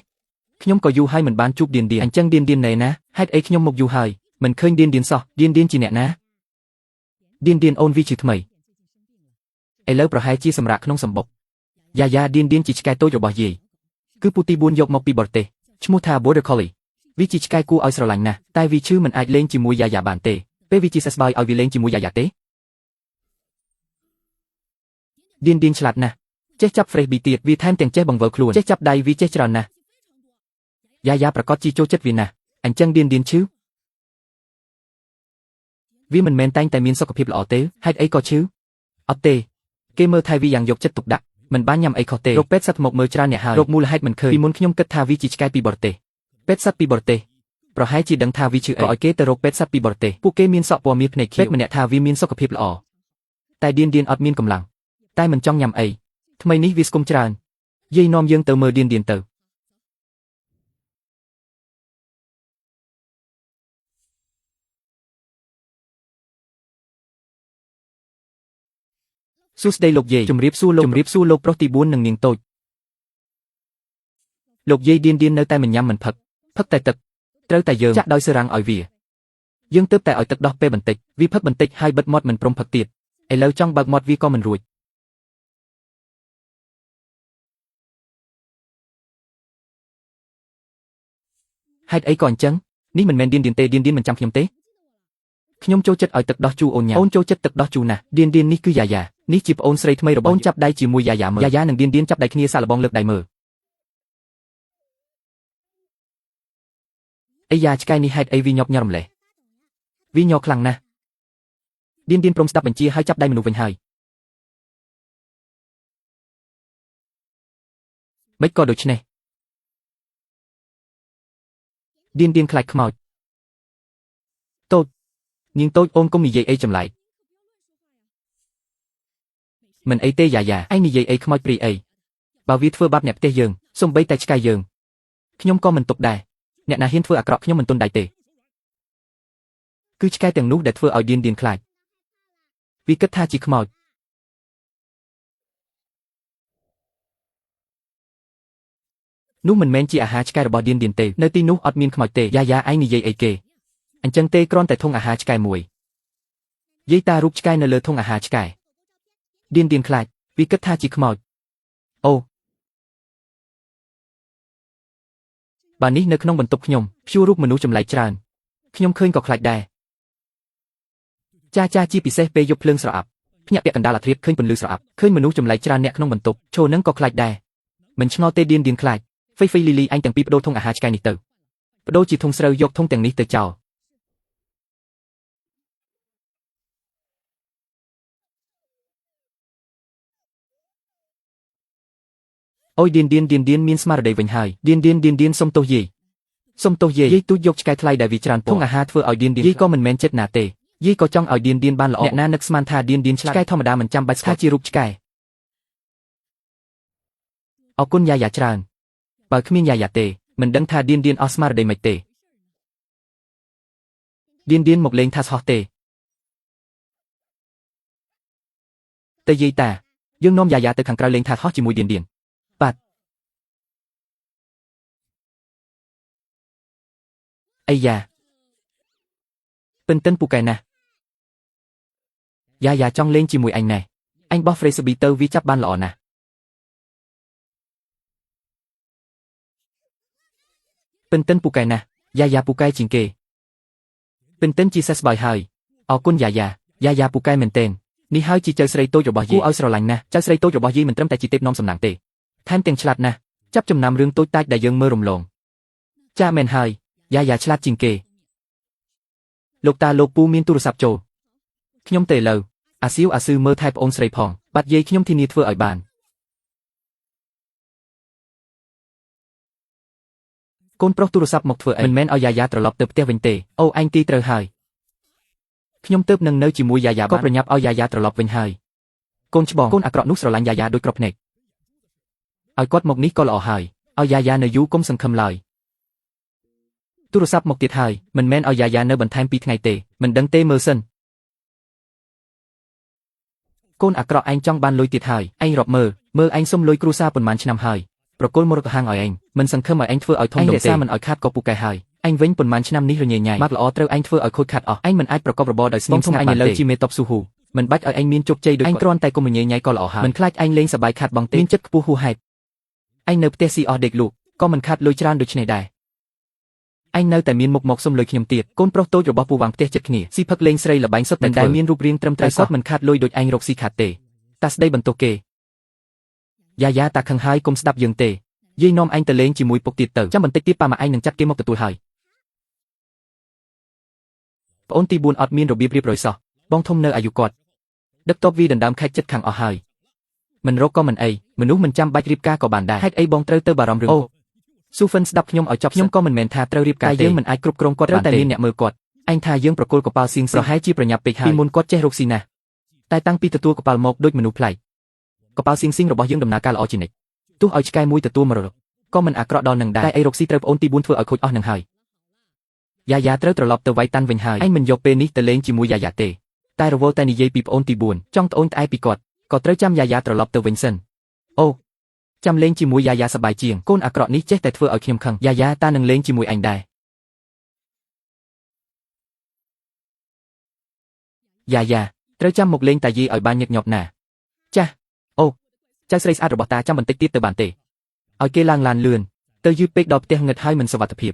ខ្ញុំក៏យូរហើយមិនបានជួបឌៀនអញ្ចឹងឌៀនណែណាហេតុអីខ្ញុំមកយូរហើយមិនឃើញឌៀនសោះឌៀនជាអ្នកណាឌៀនអូនវីជាថ្មីឥឡូវប្រហែលជាសម្រាប់ក្នុងសម្បុកយាយាឌៀនជាឆ្កែតូចរបស់យាយគឺពូទី4យកមកពីបរទេសឈ្មោះថា Border Collie វាជាឆ្កែគួរឲ្យស្រឡាញ់ណាស់តែវាឈឺមិនអាចលេងជាមួយយាយាបានទេពេលវាជាសះស្បើយឲ្យវាលេងជាមួយយាយាទេឌៀនឆ្លាតណាស់ចេះចាប់ fresh bee ទៀតវាថែមទាំងចេះបង្វិលខ្លួនចេះចាប់ដៃវាចេះច្រើនណាស់យាយាប្រកាសជាចូលចិត្តវាណាស់អញ្ចឹងឌៀនឈឺវាមិនមែនតែងតែមានសុខភាពល្អទេហេតុអីក៏ឈឺអត់ទេគេមើលថែវាយ៉ាងយកចិត្តទុកដាក់មិនបានញ៉ាំអីខុសទេរកពេទ្យសត្វមកមើលច្រើនអ្នកហើយរកមូលហេតុមិនឃើញពីមុនខ្ញុំគិតថាវាជាឆ្កែពីបរទេសពេទ្យសត្វពីបរទេសប្រហែលជាដឹងថាវាឈឺអីក៏ឲ្យគេទៅរកពេទ្យសត្វពីបរទេសពួកគេមានសក់ពណ៌មាសភ្នែកខៀវពេទ្យម្នាក់ថាវាមានសុខភាពល្អតែឌៀនអត់មានកម្លាំងតែមិនចង់ញ៉ាំអីថ្មីនេះវាស្គមច្រើនយាយនាំយើងទៅមើលឌៀនទៅ សួស្តីលោកយាយជំរាបសួរលោកប្រុសទី4និងនាងតូចលោកយាយឌៀននៅតែមិនញ៉ាំមិនផឹកតែទឹកត្រូវតែយើងចាក់ដោយសឺរ៉ាំងឲ្យវាយើងទើបតែឲ្យទឹកដោះពេលបន្តិចវាផឹកបន្តិចហើយបិទមាត់មិនព្រមផឹកទៀតឥឡូវចង់បើកមាត់វាក៏មិនរួចហេតុអីក៏អញ្ចឹងនេះមិនមែនឌៀនទេឌៀនមិនចាំខ្ញុំទេខ្ញុំចូលចិត្តឲ្យទឹកដោះជូរអូនញ៉ាំអូនចូលចិត្តទឹកដោះជូរណាស់ឌៀននេះគឺយ៉ាយ៉ានេះជាប្អូនស្រីថ្មីរបស់អូនចាប់ដៃជាមួយយ៉ាយ៉ាមើលយ៉ាយ៉ានិងឌៀនចាប់ដៃគ្នាសាកល្បងលើកដៃមើលអីយ៉ាឆ្កែនេះហេតុអីវាញាប់ញ័រម្លេះវាញ័រខ្លាំងណាស់ឌៀនព្រមស្ដាប់បញ្ជាហើយចាប់ដៃមនុស្សវិញហើយមិនក៏ដូច្នេះឌៀនខ្លាចខ្មោចតូចនាងតូចអូនកុំនិយាយអីចម្លែកមិនអីទេយ៉ាយ៉ាឯងនិយាយអីខ្មោចព្រីអីបើវាធ្វើបាបអ្នកផ្ទះយើងសូម្បីតែឆ្កែយើងខ្ញុំក៏មិនទុកដែរអ្នកណាហ៊ានធ្វើអាក្រក់ខ្ញុំមិនទន់ដៃទេគឺឆ្កែទាំងនោះដែលធ្វើឲ្យឌៀនខ្លាចវាគិតថាជាខ្មោចនោះមិនមែនជាអាហារឆ្កែរបស់ឌៀនទេនៅទីនោះអត់មានខ្មោចទេយ៉ាយ៉ាឯងនិយាយអីគេអញ្ចឹងទេគ្រាន់តែធុងអាហារឆ្កែមួយយាយតារូបឆ្កែនៅលើធុងអាហារឆ្កែឌៀនខ្លាចវាគិតថាជាខ្មោចអូបាទនេះនៅក្នុងបន្ទប់ខ្ញុំព្យួររូបមនុស្សចម្លែកច្រើនខ្ញុំឃើញក៏ខ្លាចដែរចាជាពិសេសពេលយប់ភ្លើងស្រអាប់ភ្ញាក់ពាក់កណ្ដាលអាធ្រាត្រឃើញពន្លឺស្រអាប់ឃើញមនុស្សចម្លែកច្រើនអ្នកក្នុងបន្ទប់ឈរនឹងក៏ខ្លាចដែរមិនឆ្ងល់ទេឌៀនខ្លាចហ្វៃលីលីអញទាំងពីរបដូរធុងអាហារឆ្កែនេះទៅបដូរជាធុងស្រូវយកធុងទាំងនេះទៅចោលអូយឌៀនមានស្មារតីវិញហើយឌៀនសុំទោសយាយយាយទូចយកឆ្កែថ្លៃដែលវាច្រើនធុងអាហារធ្វើឲ្យឌៀនយាយក៏មិនមែនចិត្តណាទេយាយក៏ចង់ឲ្យឌៀនបានល្អអ្នកណានឹកស្មានថាឌៀនឆ្កែធម្មតាមិនចាំបាច់ស្ថាជារូបឆ្កែអរគុណយ៉ាយ៉ាច្រើនបើគ្មានយ៉ាយ៉ាទេមិនដឹងថាឌៀនអស់ស្មារតីមិនទេឌៀនមកលេងថាស្ហោះទេតែយាយតាយើងនាំយ៉ាយ៉ាទៅខាងក្រៅលេងថាស្ហោះជាមួយឌៀនបាទអីយ៉ាពិនពូកែណាស់យ៉ាយ៉ាចង់លេងជាមួយអញណែអញបោះ Frisbee ទៅវាចាប់បានល្អណាស់ពិនពូកែណាស់យ៉ាយ៉ាពូកែជាងគេពិនជាសេសបយហើយអរគុណយ៉ាយ៉ាពូកែមែនទែននេះហើយជាចៅស្រីតូចរបស់យាយគួរឲ្យស្រឡាញ់ណាស់ចៅស្រីតូចរបស់យាយមិនត្រឹមតែជាទេពនាំសំណាងទេថែមទាំងឆ្លាតណាស់ចាប់ចំណាំរឿងតូចតាចដែលយើងមើលរំលងចាមែនហើយយ៉ាយ៉ាឆ្លាតជាងគេលោកតាលោកពូមានទូរស័ព្ទចូលខ្ញុំទៅលើអាស៊ឺមើលថែប្អូនស្រីផងបាត់យាយខ្ញុំធានាធ្វើឲ្យបានកូនប្រុសទូរស័ព្ទមកធ្វើអីមិនមែនឲ្យយ៉ាយ៉ាត្រឡប់ទៅផ្ទះវិញទេអូអញទីត្រូវហើយខ្ញុំទៅនឹងនៅជាមួយយ៉ាយ៉ាក៏ប្រញាប់ឲ្យយ៉ាយ៉ាត្រឡប់វិញហើយកូនច្បងកូនអាក្រក់នោះស្រឡាញ់យ៉ាយ៉ាដូចក្របភ្នែកឲ្យគាត់មកនេះក៏ល្អហើយឲ្យយ៉ាយ៉ានៅយូរកុំសង្ឃឹមឡើយទូរស័ព្ទមកទៀតហើយមិនមែនឲ្យយ៉ាយ៉ានៅបន្ថែម2ថ្ងៃទេមិនដឹងទេមើលសិនកូនអាក្រក់ឯងចង់បានលុយទៀតហើយឯងរាប់មើលឯងសុំលុយគ្រួសារប៉ុន្មានឆ្នាំហើយប្រគល់មរកហាងឲ្យឯងមិនសង្ឃឹមឲ្យឯងធ្វើឲ្យធំដុំទេឯងរក្សាមិនឲ្យខាតក៏ពូកែហើយឯងវិញប៉ុន្មានឆ្នាំនេះរញ៉េញ៉ៃម៉ាក់ល្អត្រូវឯងធ្វើឲ្យខូចខាតអស់ឯងមិនអាចប្រកបរបរដោយស្ងៀមស្ងាត់បានទេឯងឥឡូវជាមេតបស៊ូហ៊ូមិនបាច់ឲ្យឯងមានជោគជ័យដូចឯងគ្រាន់តែកុំរញ៉េញ៉ៃក៏ល្អហើយមិនខ្លាចឯងលេងសប្បាយខាតបងទេមានចិត្តខ្ពស់ហួសហេតុឯងនៅផ្ទះស៊ីអស់ដេកលក់ក៏មិនខាតលុយច្រើនដូចនេះដែរឯងនៅតែមានមុខមកសុំលុយខ្ញុំទៀតកូនប្រុសតូចរបស់ពូវាងផ្ទះចិត្តគ្នាស៊ីផឹកលេងស្រីលបែងសុទ្ធតែដែលមានរូបរាងត្រឹមត្រូវគាត់មិនខាតលុយដូចឯងរកស៊ីខាតទេតាស្ដីបន្ទោសគេយ៉ាយ៉ាតាខឹងហើយកុំស្ដាប់យើងទេយាយនាំឯងទៅលេងជាមួយពុកទៀតទៅចាំបន្តិចទៀតប៉ាម៉ាក់ឯងនឹងចាត់គេមកទទួលហើយប្អូនទី4អត់មានរបៀបរៀបរយសោះបងធំនៅអាយុគាត់ដឹកតបវាដណ្ដើមខេត្តចិត្តខាងអស់ហើយមិនរកក៏មិនអីមនុស្សមិនចាំបាច់រៀបការក៏បានដែរហេតុអីបងត្រូវទៅបារម្ភរឿងអូស៊ូហ្វិនស្ដាប់ខ្ញុំឲ្យចប់ខ្ញុំក៏មិនមែនថាត្រូវរៀបការទេយើងមិនអាចគ្រប់គ្រងគាត់បានទេតែមានអ្នកមើលគាត់ឯងថាយើងប្រគល់កប៉ាល់សៀងប្រហែលជាប្រញាប់ពេកហើយពីមុនគាត់ចេះរកស៊ីណាស់តែតាំងពីទទួលកប៉ាល់មកដូចមនុស្សប្លែកកប៉ាល់សៀងរបស់យើងដំណើរការល្អជានិច្ចទោះឲ្យឆ្កែមួយទទួលមរកក៏មិនអាក្រក់ដល់នឹងដែរតែអីរកស៊ីត្រូវប្អូនទី4ធ្វើឲ្យខូចអស់នឹងហើយយ៉ាយ៉ាត្រូវត្រឡប់ទៅវាយតាន់វិញហើយឯងមិនយកពេលនេះទៅលេងជាមួយយ៉ាយ៉ាទេតែរវល់តែនិយាយពីប្អូនទី4ចង់ត្អូញត្អែពីគាត់ ក៏ត្រូវចាំយ៉ាយ៉ាត្រឡប់ទៅវិញសិនអូចាំលេងជាមួយយ៉ាយ៉ាសប្បាយជាងកូនអាក្រក់នេះចេះតែធ្វើឲ្យខ្ញុំខឹងយ៉ាយ៉ាតានឹងលេងជាមួយអញដែរយ៉ាយ៉ាត្រូវចាំមកលេងតាយាយឲ្យបានញឹកញាប់ណាចាស់អូចៅស្រីស្អាតរបស់តាចាំបន្តិចទៀតទៅបានទេឲ្យគេឡើងឡានលឿនទៅយឺតពេកដល់ផ្ទះងឹតហើយមិនសុវត្ថិភាព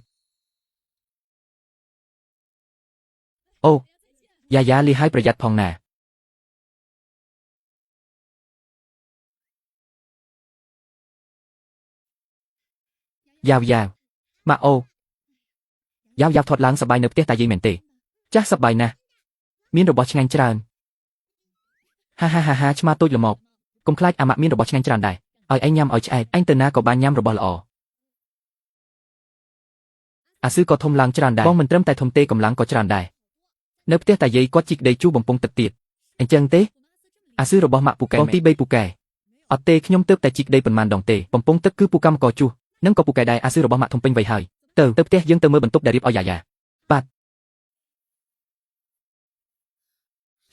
អូយ៉ាយ៉ាលីហើយប្រយ័ត្នផងណាយ៉ាវយ៉ាវម៉ាអូយ៉ាវយ៉ាវថតឡើងសប្បាយនៅផ្ទះតាយាយមែនទេចាស់សប្បាយណាស់មានរបស់ឆ្ងាញ់ច្រើនហាហាហាហាឆ្មាតូចល្មកកុំខ្លាចអាម៉ាក់មានរបស់ឆ្ងាញ់ច្រើនដែរឲ្យឯងញ៉ាំឲ្យឆ្អែតឯងទៅណាក៏បានញ៉ាំរបស់ល្អអាស៊ឺក៏ធំឡើងច្រើនដែរបងមិនត្រឹមតែធំទេកម្លាំងក៏ច្រើនដែរនៅផ្ទះតាយាយគាត់ជីកដីជូរបំពង់ទឹកទៀតអញ្ចឹងទេអាស៊ឺរបស់ម៉ាក់ពូកែបងទី3ពូកែអត់ទេខ្ញុំទើបតែជីកដីប៉ុន្មានដងទេបំពង់ទឹកគឺពូកម្មក៏ជុះនឹងក៏ពូកែដែរអាស៊ឺរបស់ម៉ាក់ធំពេញវ័យហើយទៅផ្ទះយើងទៅមើលបន្ទប់ដែលរៀបឲ្យយ៉ាយ៉ាបាទ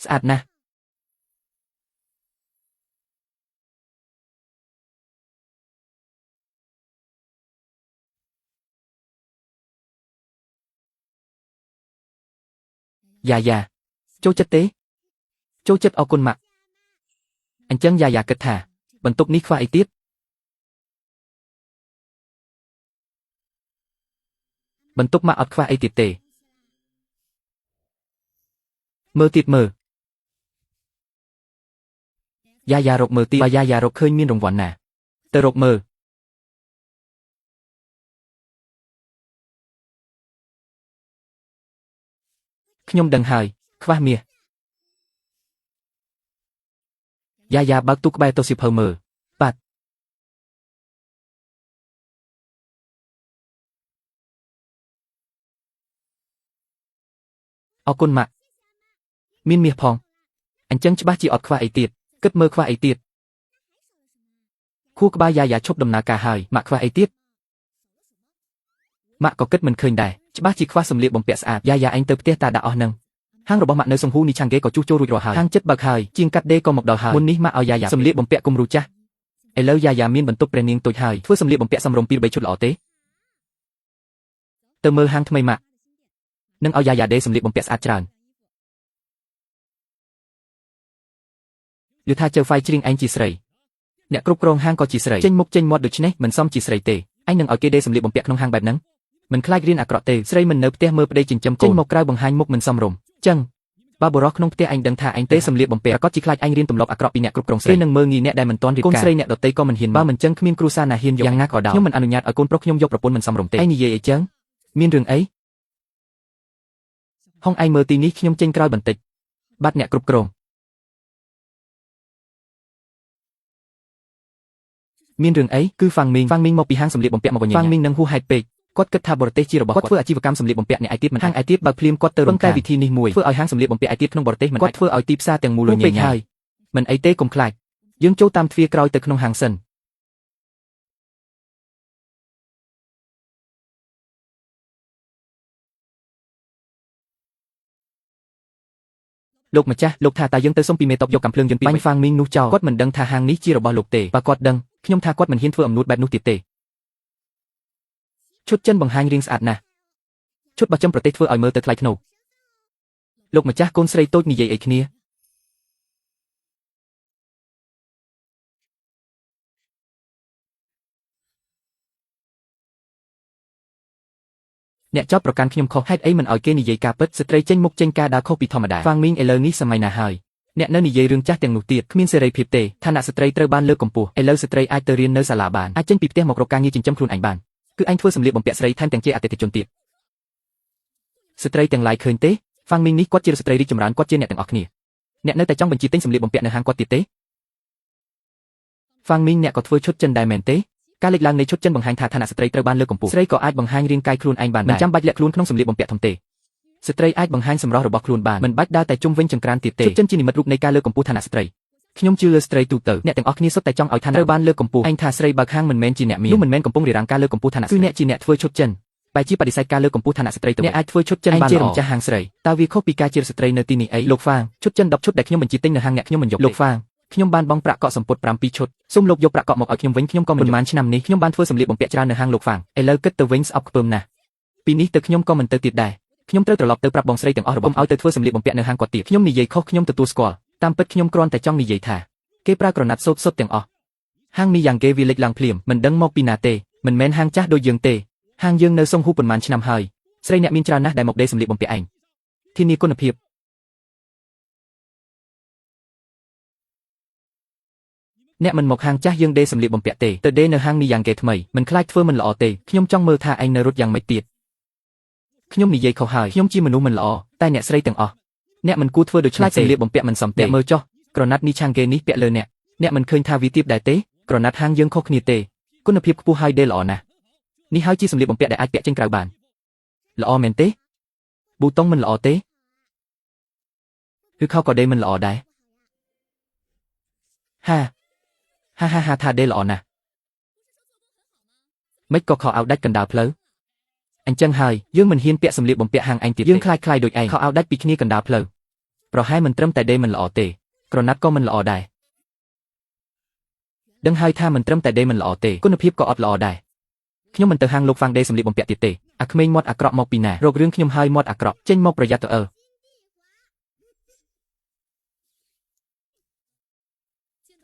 ស្អាតណាស់យ៉ាយ៉ាចូលចិត្តទេចូលចិត្តអរគុណម៉ាក់អញ្ចឹងយ៉ាយ៉ាគិតថាបន្ទប់នេះខ្វះអីទៀតបន្ទប់ម៉ាក់អត់ខ្វះអីទៀតទេមើលទៀតមើលយ៉ាយ៉ារកមើលទៀតបើយ៉ាយ៉ារកឃើញមានរង្វាន់ណាទៅរកមើលខ្ញុំដឹងហើយខ្វះមាសយ៉ាយ៉ាបើកទូក្បែរទៅសៀវភៅមើលបាទអរគុណម៉ាក់មានមាសផងអញ្ចឹងច្បាស់ជាអត់ខ្វះអីទៀតគិតមើលខ្វះអីទៀតខួរក្បាលយ៉ាយ៉ាឈប់ដំណើរការហើយម៉ាក់ខ្វះអីទៀតម៉ាក់ក៏គិតមិនឃើញដែរច្បាស់ជាខ្វះសម្លៀកបំពាក់ស្អាតយ៉ាយ៉ាឯងទៅផ្ទះតាដាក់អស់នឹងហាងរបស់ម៉ាក់នៅសង្ហូនីឆាងហ្គេក៏ជួសជុលរួចរាល់ហើយហាងចិត្តបើកហើយជាងកាត់ដេរក៏មកដល់ហើយមុននេះម៉ាក់ឲ្យយ៉ាយ៉ាសម្លៀកបំពាក់គំរូចាស់ឥឡូវយ៉ាយ៉ាមានបន្ទប់ព្រះនាងតូចហើយធ្វើសម្លៀកបំពាក់សមរម្យពីរបីឈុតល្អទេទៅមើលហាងថ្មីម៉ាក់នឹងឲ្យយ៉ាយ៉ាដេរសម្លៀកបំពាក់ស្អាតច្រើនយល់ថាជើហ្វាយច្រៀងឯងជាស្រីអ្នកគ្រប់គ្រងហាងក៏ជាស្រីចេញមុខចេញមាត់ដូច្នេះមិនសមជាស្រីទេឯងនឹងឲ្យគេដេរសម្លៀកបំពាក់ក្នុងហាងបែបហ្នឹងមិនខ្លាចរៀនអាក្រក់ទេស្រីមិននៅផ្ទះមើលប្តីចិញ្ចឹមកូនចេញមកក្រៅបង្ហាញមុខមិនសមរម្យចឹងបើបុរសក្នុងផ្ទះឯងដឹងថាឯងទេសម្លៀកបំពាក់ក៏ជាខ្លាចឯងរៀនទម្លាប់អាក្រក់ពីអ្នកគ្រប់គ្រងស្រីគេនឹងមើលងាយអ្នកដែលមិនទាន់រៀបការកូនស្រីអ្នកដទៃក៏មិនហ៊ានបើមិនចឹងគ្មានគ្រួសារណាហ៊ានយកយ៉ាងណាក៏ដោយខ្ញុំមិនអនុញ្ញាតឲ្យកូនប្រុសខ្ញុំយកប្រពន្ធមិនសមរម្យទេឯងនិយាយអីចឹងមានរឿងអីហុងឯងមើលទីនេះខ្ញុំចេញក្រោយបន្តិចបាត់អ្នកគ្រប់គ្រងមានរឿងអីគឺហ្វាំងមីងមកពីហាងសម្លៀកបំពាក់មកវិញហ្វាំងមីងនឹងហួសហេតុពេកគាត់គិតថាបរទេសជារបស់គាត់ធ្វើអាជីវកម្មសម្លៀកបំពាក់អ្នកឯទៀតមិនហាងឯទៀតបើភ្លាមគាត់ទៅរំតែវិធីនេះមួយធ្វើឲ្យហាងសម្លៀកបំពាក់ឯទៀតក្នុងបរទេសមិនគាត់ធ្វើឲ្យទីផ្សារទាំងមូលលញញហើយមិនអីទេកុំខ្លាចយើងចូលតាមទ្វារក្រោយទៅក្នុងហាងសិនលោកម្ចាស់លោកថាតើយើងទៅសុំពីមេតបយកកាំភ្លើងយន្តពីបាញ់ហ្វាំងមីងនោះចោលគាត់មិនដឹងថាហាងនេះជារបស់លោកទេបើគាត់ដឹងខ្ញុំថាគាត់មិនហ៊ានធ្វើអំនួតបែបនោះទៀតទេឈុតចិនបង្ហាញរៀងស្អាតណាស់ឈុតបោះចំប្រទេសធ្វើឲ្យមើលទៅថ្លៃថ្នូរលោកម្ចាស់កូនស្រីតូចនិយាយអីគ្នាអ្នកចោទប្រកាន់ខ្ញុំខុសហេតុអីមិនឲ្យគេនិយាយការពិតស្ត្រីចេញមុខចេញការដើរខុសពីធម្មតាហ្វាំងមីងឥឡូវនេះសម័យណាហើយអ្នកនៅនិយាយរឿងចាស់ទាំងនោះទៀតគ្មានសេរីភាពទេឋានៈស្ត្រីត្រូវបានលើកកម្ពស់ឥឡូវស្ត្រីអាចទៅរៀននៅសាលាបានអាចចេញពីផ្ទះមករកការងារចិញ្ចឹមខ្លួនឯងបានគឺឯងធ្វើសម្លៀកបំពាក់ស្រីថែមទាំងជាអតិថិជនទៀតស្ត្រីទាំងឡាយឃើញទេហ្វាំងមីងនេះគាត់ជាស្ត្រីរីកចម្រើនគាត់ជាអ្នកទាំងអស់គ្នាអ្នកនៅតែចង់បញ្ជាទិញសម្លៀកបំពាក់នៅហាងគាត់ទៀតទេហ្វាំងមីងអ្នកក៏ធ្វើឈុតចិនដែរមែនទេការលេចឡើងនៃឈុតចិនបង្ហាញថាឋានៈស្ត្រីត្រូវបានលើកកម្ពស់ស្រីក៏អាចបង្ហាញរាងកាយខ្លួនឯងបានមិនចាំបាច់លាក់ខ្លួនក្នុងសម្លៀកបំពាក់ធំទេស្ត្រីអាចបង្ហាញសម្រស់របស់ខ្លួនបានមិនបាច់ដើរតែជុំវិញចង្ក្រានទៀតទេឈុតចិនជានិមិត្តរូបនៃការលើកកម្ពស់ឋានៈស្ត្រីខ្ញុំជឿលើស្ត្រីទូទៅអ្នកទាំងអស់គ្នាសុទ្ធតែចង់ឲ្យឋានៈត្រូវបានលើកកម្ពស់ឯងថាស្រីបើកហាងមិនមែនជាអ្នកមាននោះមិនមែនកំពុងរារាំងការលើកកម្ពស់ឋានៈគឺអ្នកជាអ្នកធ្វើឈុតចិនបែរជាបដិសេធការលើកកម្ពស់ឋានៈស្ត្រីទៅអ្នកអាចធ្វើឈុតចិនបានល្អជាម្ចាស់ហាងស្រីតើវាខុសពីការជាស្ត្រីនៅទីនេះអីលោកហ្វាងឈុតចិន10ឈុតដែលខ្ញុំបញ្ជាទិញនៅហាងអ្នកខ្ញុំមិនយកលោកហ្វាង ខ្ញុំបានបង់ប្រាក់កក់សំពត់7 ឈុតសូមលោកយកប្រាក់កក់មកឲ្យខ្ញុំវិញខ្ញុំក៏មិនប៉ុន្មានឆ្នាំនេះខ្ញុំបានធ្វើសម្លៀកបំពាក់ច្រើននៅហាងលោកហ្វាំងឥឡូវគិតទៅវិញស្អប់ខ្ពើមណាស់ពីនេះទៅខ្ញុំក៏មិនទៅទៀតដែរខ្ញុំត្រូវត្រឡប់ទៅប្រាប់បងស្រីទាំងអស់របស់ឲ្យទៅធ្វើសម្លៀកបំពាក់នៅហាងគាត់ទៀតខ្ញុំនិយាយខុសខ្ញុំទទួលស្គាល់តាមពិតខ្ញុំគ្រាន់តែចង់និយាយថាគេប្រើក្រណាត់សូត្រសុទ្ធទាំងអស់ហាងមីយ៉ាងគេវាលេចឡើងភ្លាមមិនដឹងមកពីណាទេមិនមែនហាងចាស់ដូចយើងទេហាងយើងនៅសុងហ៊ូប៉ុន្មានឆ្នាំហើយស្រីអ្នកមានច្រើនណាស់ដែលមកដេរសម្លៀកបំពាក់ឯងធានាគុណភាពអ្នកមិនមកហាងចាស់យើងដេរសម្លៀកបំពាក់ទេទៅដេរនៅហាងមីយ៉ាងគេថ្មីមិនខ្លាចធ្វើមិនល្អទេខ្ញុំចង់មើលថាឯងនៅរត់យ៉ាងម៉េចទៀតខ្ញុំនិយាយខុសហើយខ្ញុំជាមនុស្សមិនល្អតែអ្នកស្រីទាំងអស់អ្នកមិនគួរធ្វើដូចខ្លាចសម្លៀកបំពាក់មិនសមទេមើលចុះក្រណាត់នេះឆាងគេនេះពាក់លើអ្នកមិនឃើញថាវាទាបដែរទេក្រណាត់ហាងយើងខុសគ្នាទេគុណភាពខ្ពស់ហើយដេរល្អណាស់នេះហើយជាសម្លៀកបំពាក់ដែលអាចពាក់ចេញក្រៅបានល្អមែនទេប៊ូតុងមិនល្អទេឬខោក៏ដេរមិនល្អដែរហាថាដេរល្អណាស់មិនក៏ខោអាវដាច់កណ្ដាលផ្លូវអញ្ចឹងហើយយើងមិនហ៊ានពាក់សម្លៀកបំពាក់ហាងឯងទៀតយើងខ្លាចដូចឯងខោអាវដាច់ពីគ្នាកណ្ដាលផ្លូវប្រហែលមិនត្រឹមតែដេរមិនល្អទេក្រណាត់ក៏មិនល្អដែរដឹងហើយថាមិនត្រឹមតែដេរមិនល្អទេគុណភាពក៏អត់ល្អដែរខ្ញុំមិនទៅហាងលោកហ្វាំងដេរសម្លៀកបំពាក់ទៀតទេអាក្មេងមាត់អាក្រក់មកពីណារករឿងខ្ញុំហើយមាត់អាក្រក់ចេញមកប្រយ័ត្នទៅ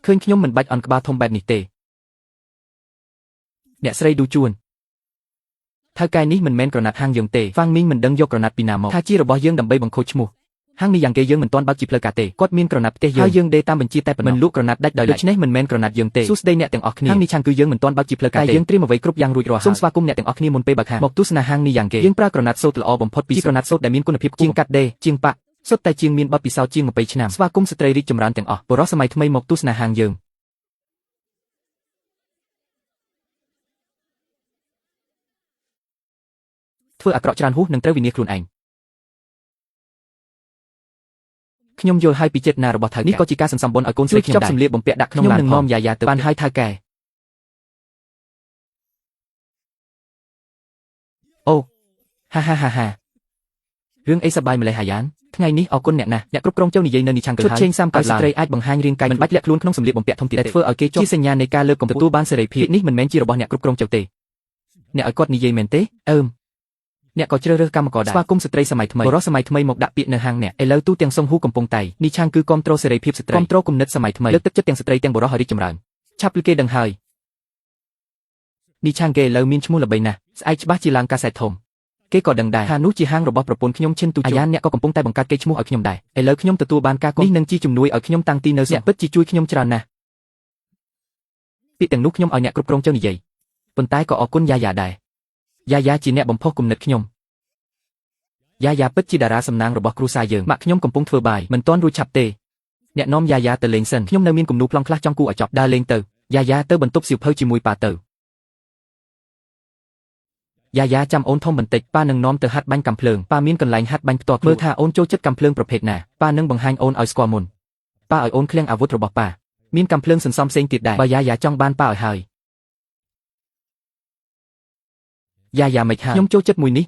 ឃើញខ្ញុំមិនបាច់អន់ក្បាលធំបែបនេះទេអ្នកស្រីឌូជួនថៅកែនេះមិនមែនក្រណាត់ហាងយើងទេហ្វាំងមីងមិនដឹងយកក្រណាត់ពីណាមកថាជារបស់យើងដើម្បីបង្ខូចឈ្មោះហាងនេះយ៉ាងគេយើងមិនទាន់បើកជាផ្លូវការទេគាត់មានក្រណាត់ផ្ទះយើងហើយយើងដេរតាមបញ្ជាតែប៉ុណ្ណោះមិនលក់ក្រណាត់ដាច់ដោយឡែកដូច្នេះមិនមែនក្រណាត់យើងទេសួស្ដីអ្នកទាំងអស់គ្នាហាងនេះឆាងគឺយើងមិនទាន់បើកជាផ្លូវការទេយើងត្រៀមអ្វីគ្រប់យ៉ាងរួចរាល់ហើយសូមស្វាគមន៍អ្នកទាំងអស់គ្នាមុនពេលបើកហាងមកទស្សនាហាងនេះយ៉ាងគេយើងប្រើក្រណាត់សូត្រល្អបំផុតពីក្រណាត់សូត្រដែលមានគុណភាពជាងកាត់ដេរជាងប៉ាក់សុទ្ធតែជាងមានបទពិសោធន៍ជាង20ឆ្នាំស្វាគមន៍ស្ត្រីរីកចម្រើនទាំងអស់បុរសសម័យថ្មីមកទស្សនាហាងយើងធ្វើអាក្រក់ច្រើនហួសនឹងត្រូវវិនាសខ្លួនឯងខ្ញុំយល់ហើយពីចេតនារបស់ថៅកែនេះក៏ជាការសន្សំបុណ្យឲ្យកូនស្រីខ្ញុំដែរសម្លៀកបំពាក់ដាក់ក្នុងឡានខ្ញុំនឹងនាំយ៉ាយ៉ាទៅបានហើយថៅកែអូហារឿងអីសប្បាយម្លេះហាយ៉ានថ្ងៃនេះអរគុណអ្នកណាស់អ្នកគ្រប់គ្រងចៅនិយាយនៅនេះឆាំងទៅហើយឈុតឆេង30កៅស្ត្រីអាចបង្ហាញរាងកាយមិនបាច់លាក់ខ្លួនក្នុងសម្លៀកបំពាក់ធំទៀតតែធ្វើឲ្យគេជាសញ្ញានៃការលើកកម្ពស់ទទួលបានសេរីភាពនេះមិនមែនជារបស់អ្នកគ្រប់គ្រងចៅទេអ្នកឲ្យគាត់និយាយមែនទេអ្នកក៏ជ្រើសរើសកម្មករដែរស្វាគមន៍ស្ត្រីសម័យថ្មីបុរសសម័យថ្មីមកដាក់ពាក្យនៅហាងអ្នកឥឡូវទូទាំងសុងហ៊ូកំពុងតៃនេះឆាងគឺគ្រប់គ្រងសេរីភាពស្ត្រីគ្រប់គ្រងគំនិតសម័យថ្មីលើកទឹកចិត្តទាំងស្ត្រីទាំងបុរសឲ្យរីកចម្រើនឆាប់ពីគេដឹងហើយនេះឆាងគេឥឡូវមានឈ្មោះល្បីណាស់ស្អែកច្បាស់ជាឡើងកាសែតធំគេក៏ដឹងដែរថានោះជាហាងរបស់ប្រពន្ធខ្ញុំឈិនទូអាយ៉ានអ្នកក៏កំពុងតែបង្កើតកេរ្តិ៍ឈ្មោះឲ្យខ្ញុំដែរឥឡូវខ្ញុំទទួលបានការនេះនឹងជាជំនួយឲ្យខ្ញុំតាំងទីនៅអ្នកពិតជាជួយខ្ញុំច្រើនណាស់ពាក្យទាំងនោះខ្ញុំឲ្យអ្នកគ្រប់គ្រងចៅនិយាយប៉ុន្តែក៏អរគុណយ៉ាយ៉ាដែរយ៉ាយ៉ាជាអ្នកបំផុសគំនិតខ្ញុំយ៉ាយ៉ាពិតជាតារាសំណាងរបស់គ្រួសារយើងម៉ាក់ខ្ញុំកំពុងធ្វើបាយមិនទាន់រួចឆាប់ទេអ្នកនាំយ៉ាយ៉ាទៅលេងសិនខ្ញុំនៅមានគំនូរប្លង់ខ្លះចង់គូឲ្យចប់ដើរលេងទៅយ៉ាយ៉ាទៅបន្ទប់សៀវភៅជាមួយប៉ាទៅយ៉ាយ៉ាចាំអូនធំបន្តិចប៉ានឹងនាំទៅហាត់បាញ់កាំភ្លើងប៉ាមានកន្លែងហាត់បាញ់ផ្ទាល់មើលថាអូនចូលចិត្តកាំភ្លើងប្រភេទណាប៉ានឹងបង្ហាញអូនឲ្យស្គាល់មុនប៉ាឲ្យអូនឃ្លាំងអាវុធរបស់ប៉ាមានកាំភ្លើងសន្សំផ្សេងទៀតដែរបើយ៉ាយ៉ាចង់បានប៉ាឲ្យហើយយ៉ាយ៉ាមិនហើយខ្ញុំចូលចិត្តមួយនេះ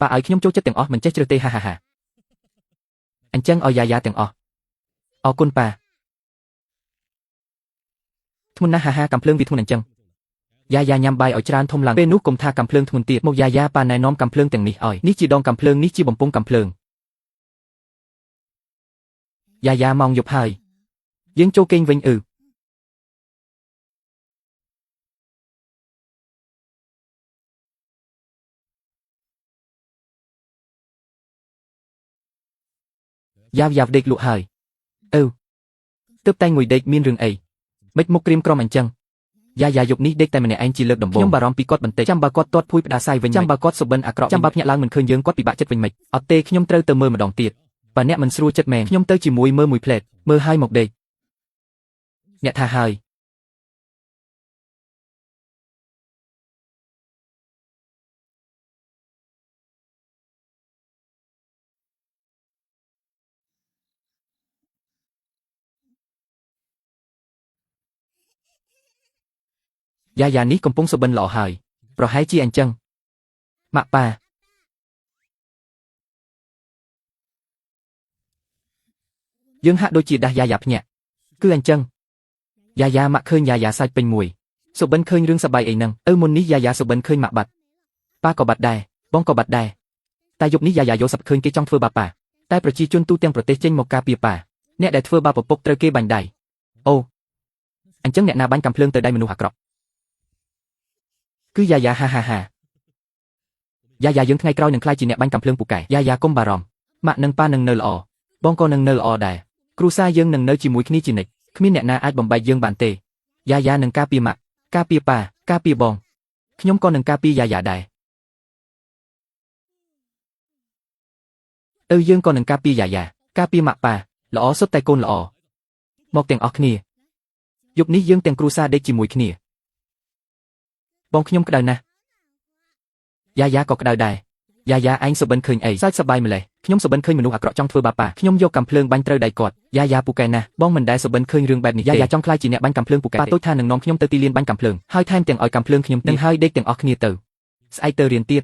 ប៉ាឲ្យខ្ញុំចូលចិត្តទាំងអស់មិនចេះជ្រើសទេហាអញ្ចឹងឲ្យយ៉ាយ៉ាទាំងអស់អរគុណប៉ាធ្ងន់ណាស់ហាកាំភ្លើងវាធ្ងន់អញ្ចឹងយ៉ាយ៉ាញ៉ាំបាយឲ្យច្រើនធំឡើងពេលនោះកុំថាកាំភ្លើងធ្ងន់ទៀតមកយ៉ាយ៉ាប៉ាណែនាំកាំភ្លើងទាំងនេះឲ្យនេះជាដងកាំភ្លើងនេះជាបំពង់កាំភ្លើងយ៉ាយ៉ាម៉ោងយប់ហើយយើងចូលគេងវិញយ៉ាវដេកលក់ហើយទើបតែងមួយដេកមានរឿងអីមិនមុខក្រៀមក្រំអញ្ចឹងយ៉ាយ៉ាយប់នេះដេកតែម្នាក់ឯងជាលើកដំបូងខ្ញុំបារម្ភពីគាត់បន្តិចចាំបើគាត់ទាត់ភួយផ្ដាសាយវិញចាំបើគាត់សុបិនអាក្រក់ចាំបើភ្ញាក់ឡើងមិនឃើញយើងគាត់ពិបាកចិត្តវិញមិនអត់ទេខ្ញុំត្រូវទៅមើលម្ដងទៀតបើអ្នកមិនស្រួលចិត្តមែនខ្ញុំទៅជាមួយមើលមួយផ្លែតមើលឲ្យមកដេកអ្នកថាហើយយ៉ាយ៉ានេះកំពុងសុបិនល្អហើយប្រហែលជាអញ្ចឹងម៉ាក់ប៉ា យើងហាក់ដូចជាដាស់យ៉ាយ៉ាភ្ញាក់គឺអញ្ចឹងយ៉ាយ៉ាម៉ាក់ឃើញយ៉ាយ៉ាសាច់ពេញមួយសុបិនឃើញរឿងសប្បាយអីហ្នឹងមុននេះយ៉ាយ៉ាសុបិនឃើញម៉ាក់បាត់ប៉ាក៏បាត់ដែរបងក៏បាត់ដែរតែយប់នេះយ៉ាយ៉ាយល់សប្ឃើញគេចង់ធ្វើបាបប៉ាតែប្រជាជនទូទាំងប្រទេសចេញមកការពារប៉ាអ្នកដែលធ្វើបាបឪពុកត្រូវគេបាញ់ដៃអូអញ្ចឹងអ្នកណាបាញ់កាំភ្លើងទៅដៃមនុស្សអាក្រក់គឺយ៉ាយ៉ាហាយ៉ាយ៉ាយើងថ្ងៃក្រោយនឹងក្លាយជាអ្នកបាញ់កាំភ្លើងពូកែយ៉ាយ៉ាកុំបារម្ភម៉ាក់និងប៉ានឹងនៅល្អបងក៏នឹងនៅល្អដែរគ្រួសារយើងនឹងនៅជាមួយគ្នាជានិច្ចគ្មានអ្នកណាអាចបំបែកយើងបានទេយ៉ាយ៉ានឹងការពារម៉ាក់ការពារប៉ាការពារបងខ្ញុំក៏នឹងការពារយ៉ាយ៉ាដែរយើងក៏នឹងការពារយ៉ាយ៉ាការពារម៉ាក់ប៉ាល្អសុទ្ធតែកូនល្អមកទាំងអស់គ្នាយប់នេះយើងទាំងគ្រួសារដេកជាមួយគ្នាបងខ្ញុំក្តៅណាស់យ៉ាយ៉ាក៏ក្តៅដែរយ៉ាយ៉ាឯងសុបិនឃើញអីសើចសប្បាយម្លេះខ្ញុំសុបិនឃើញមនុស្សអាក្រក់ចង់ធ្វើបាបប៉ាខ្ញុំយកកាំភ្លើងបាញ់ត្រូវដៃគាត់យ៉ាយ៉ាពូកែណាស់បងមិនដែលសុបិនឃើញរឿងបែបនេះយ៉ាយ៉ាចង់ខ្លាចជាអ្នកបាញ់កាំភ្លើងពូកែប៉ាតូចថានឹងនាំខ្ញុំទៅទីលានបាញ់កាំភ្លើងហើយថែមទាំងឲ្យកាំភ្លើងខ្ញុំនឹងហើយដេកទាំងអស់គ្នាទៅស្អែកទៅរៀនទៀត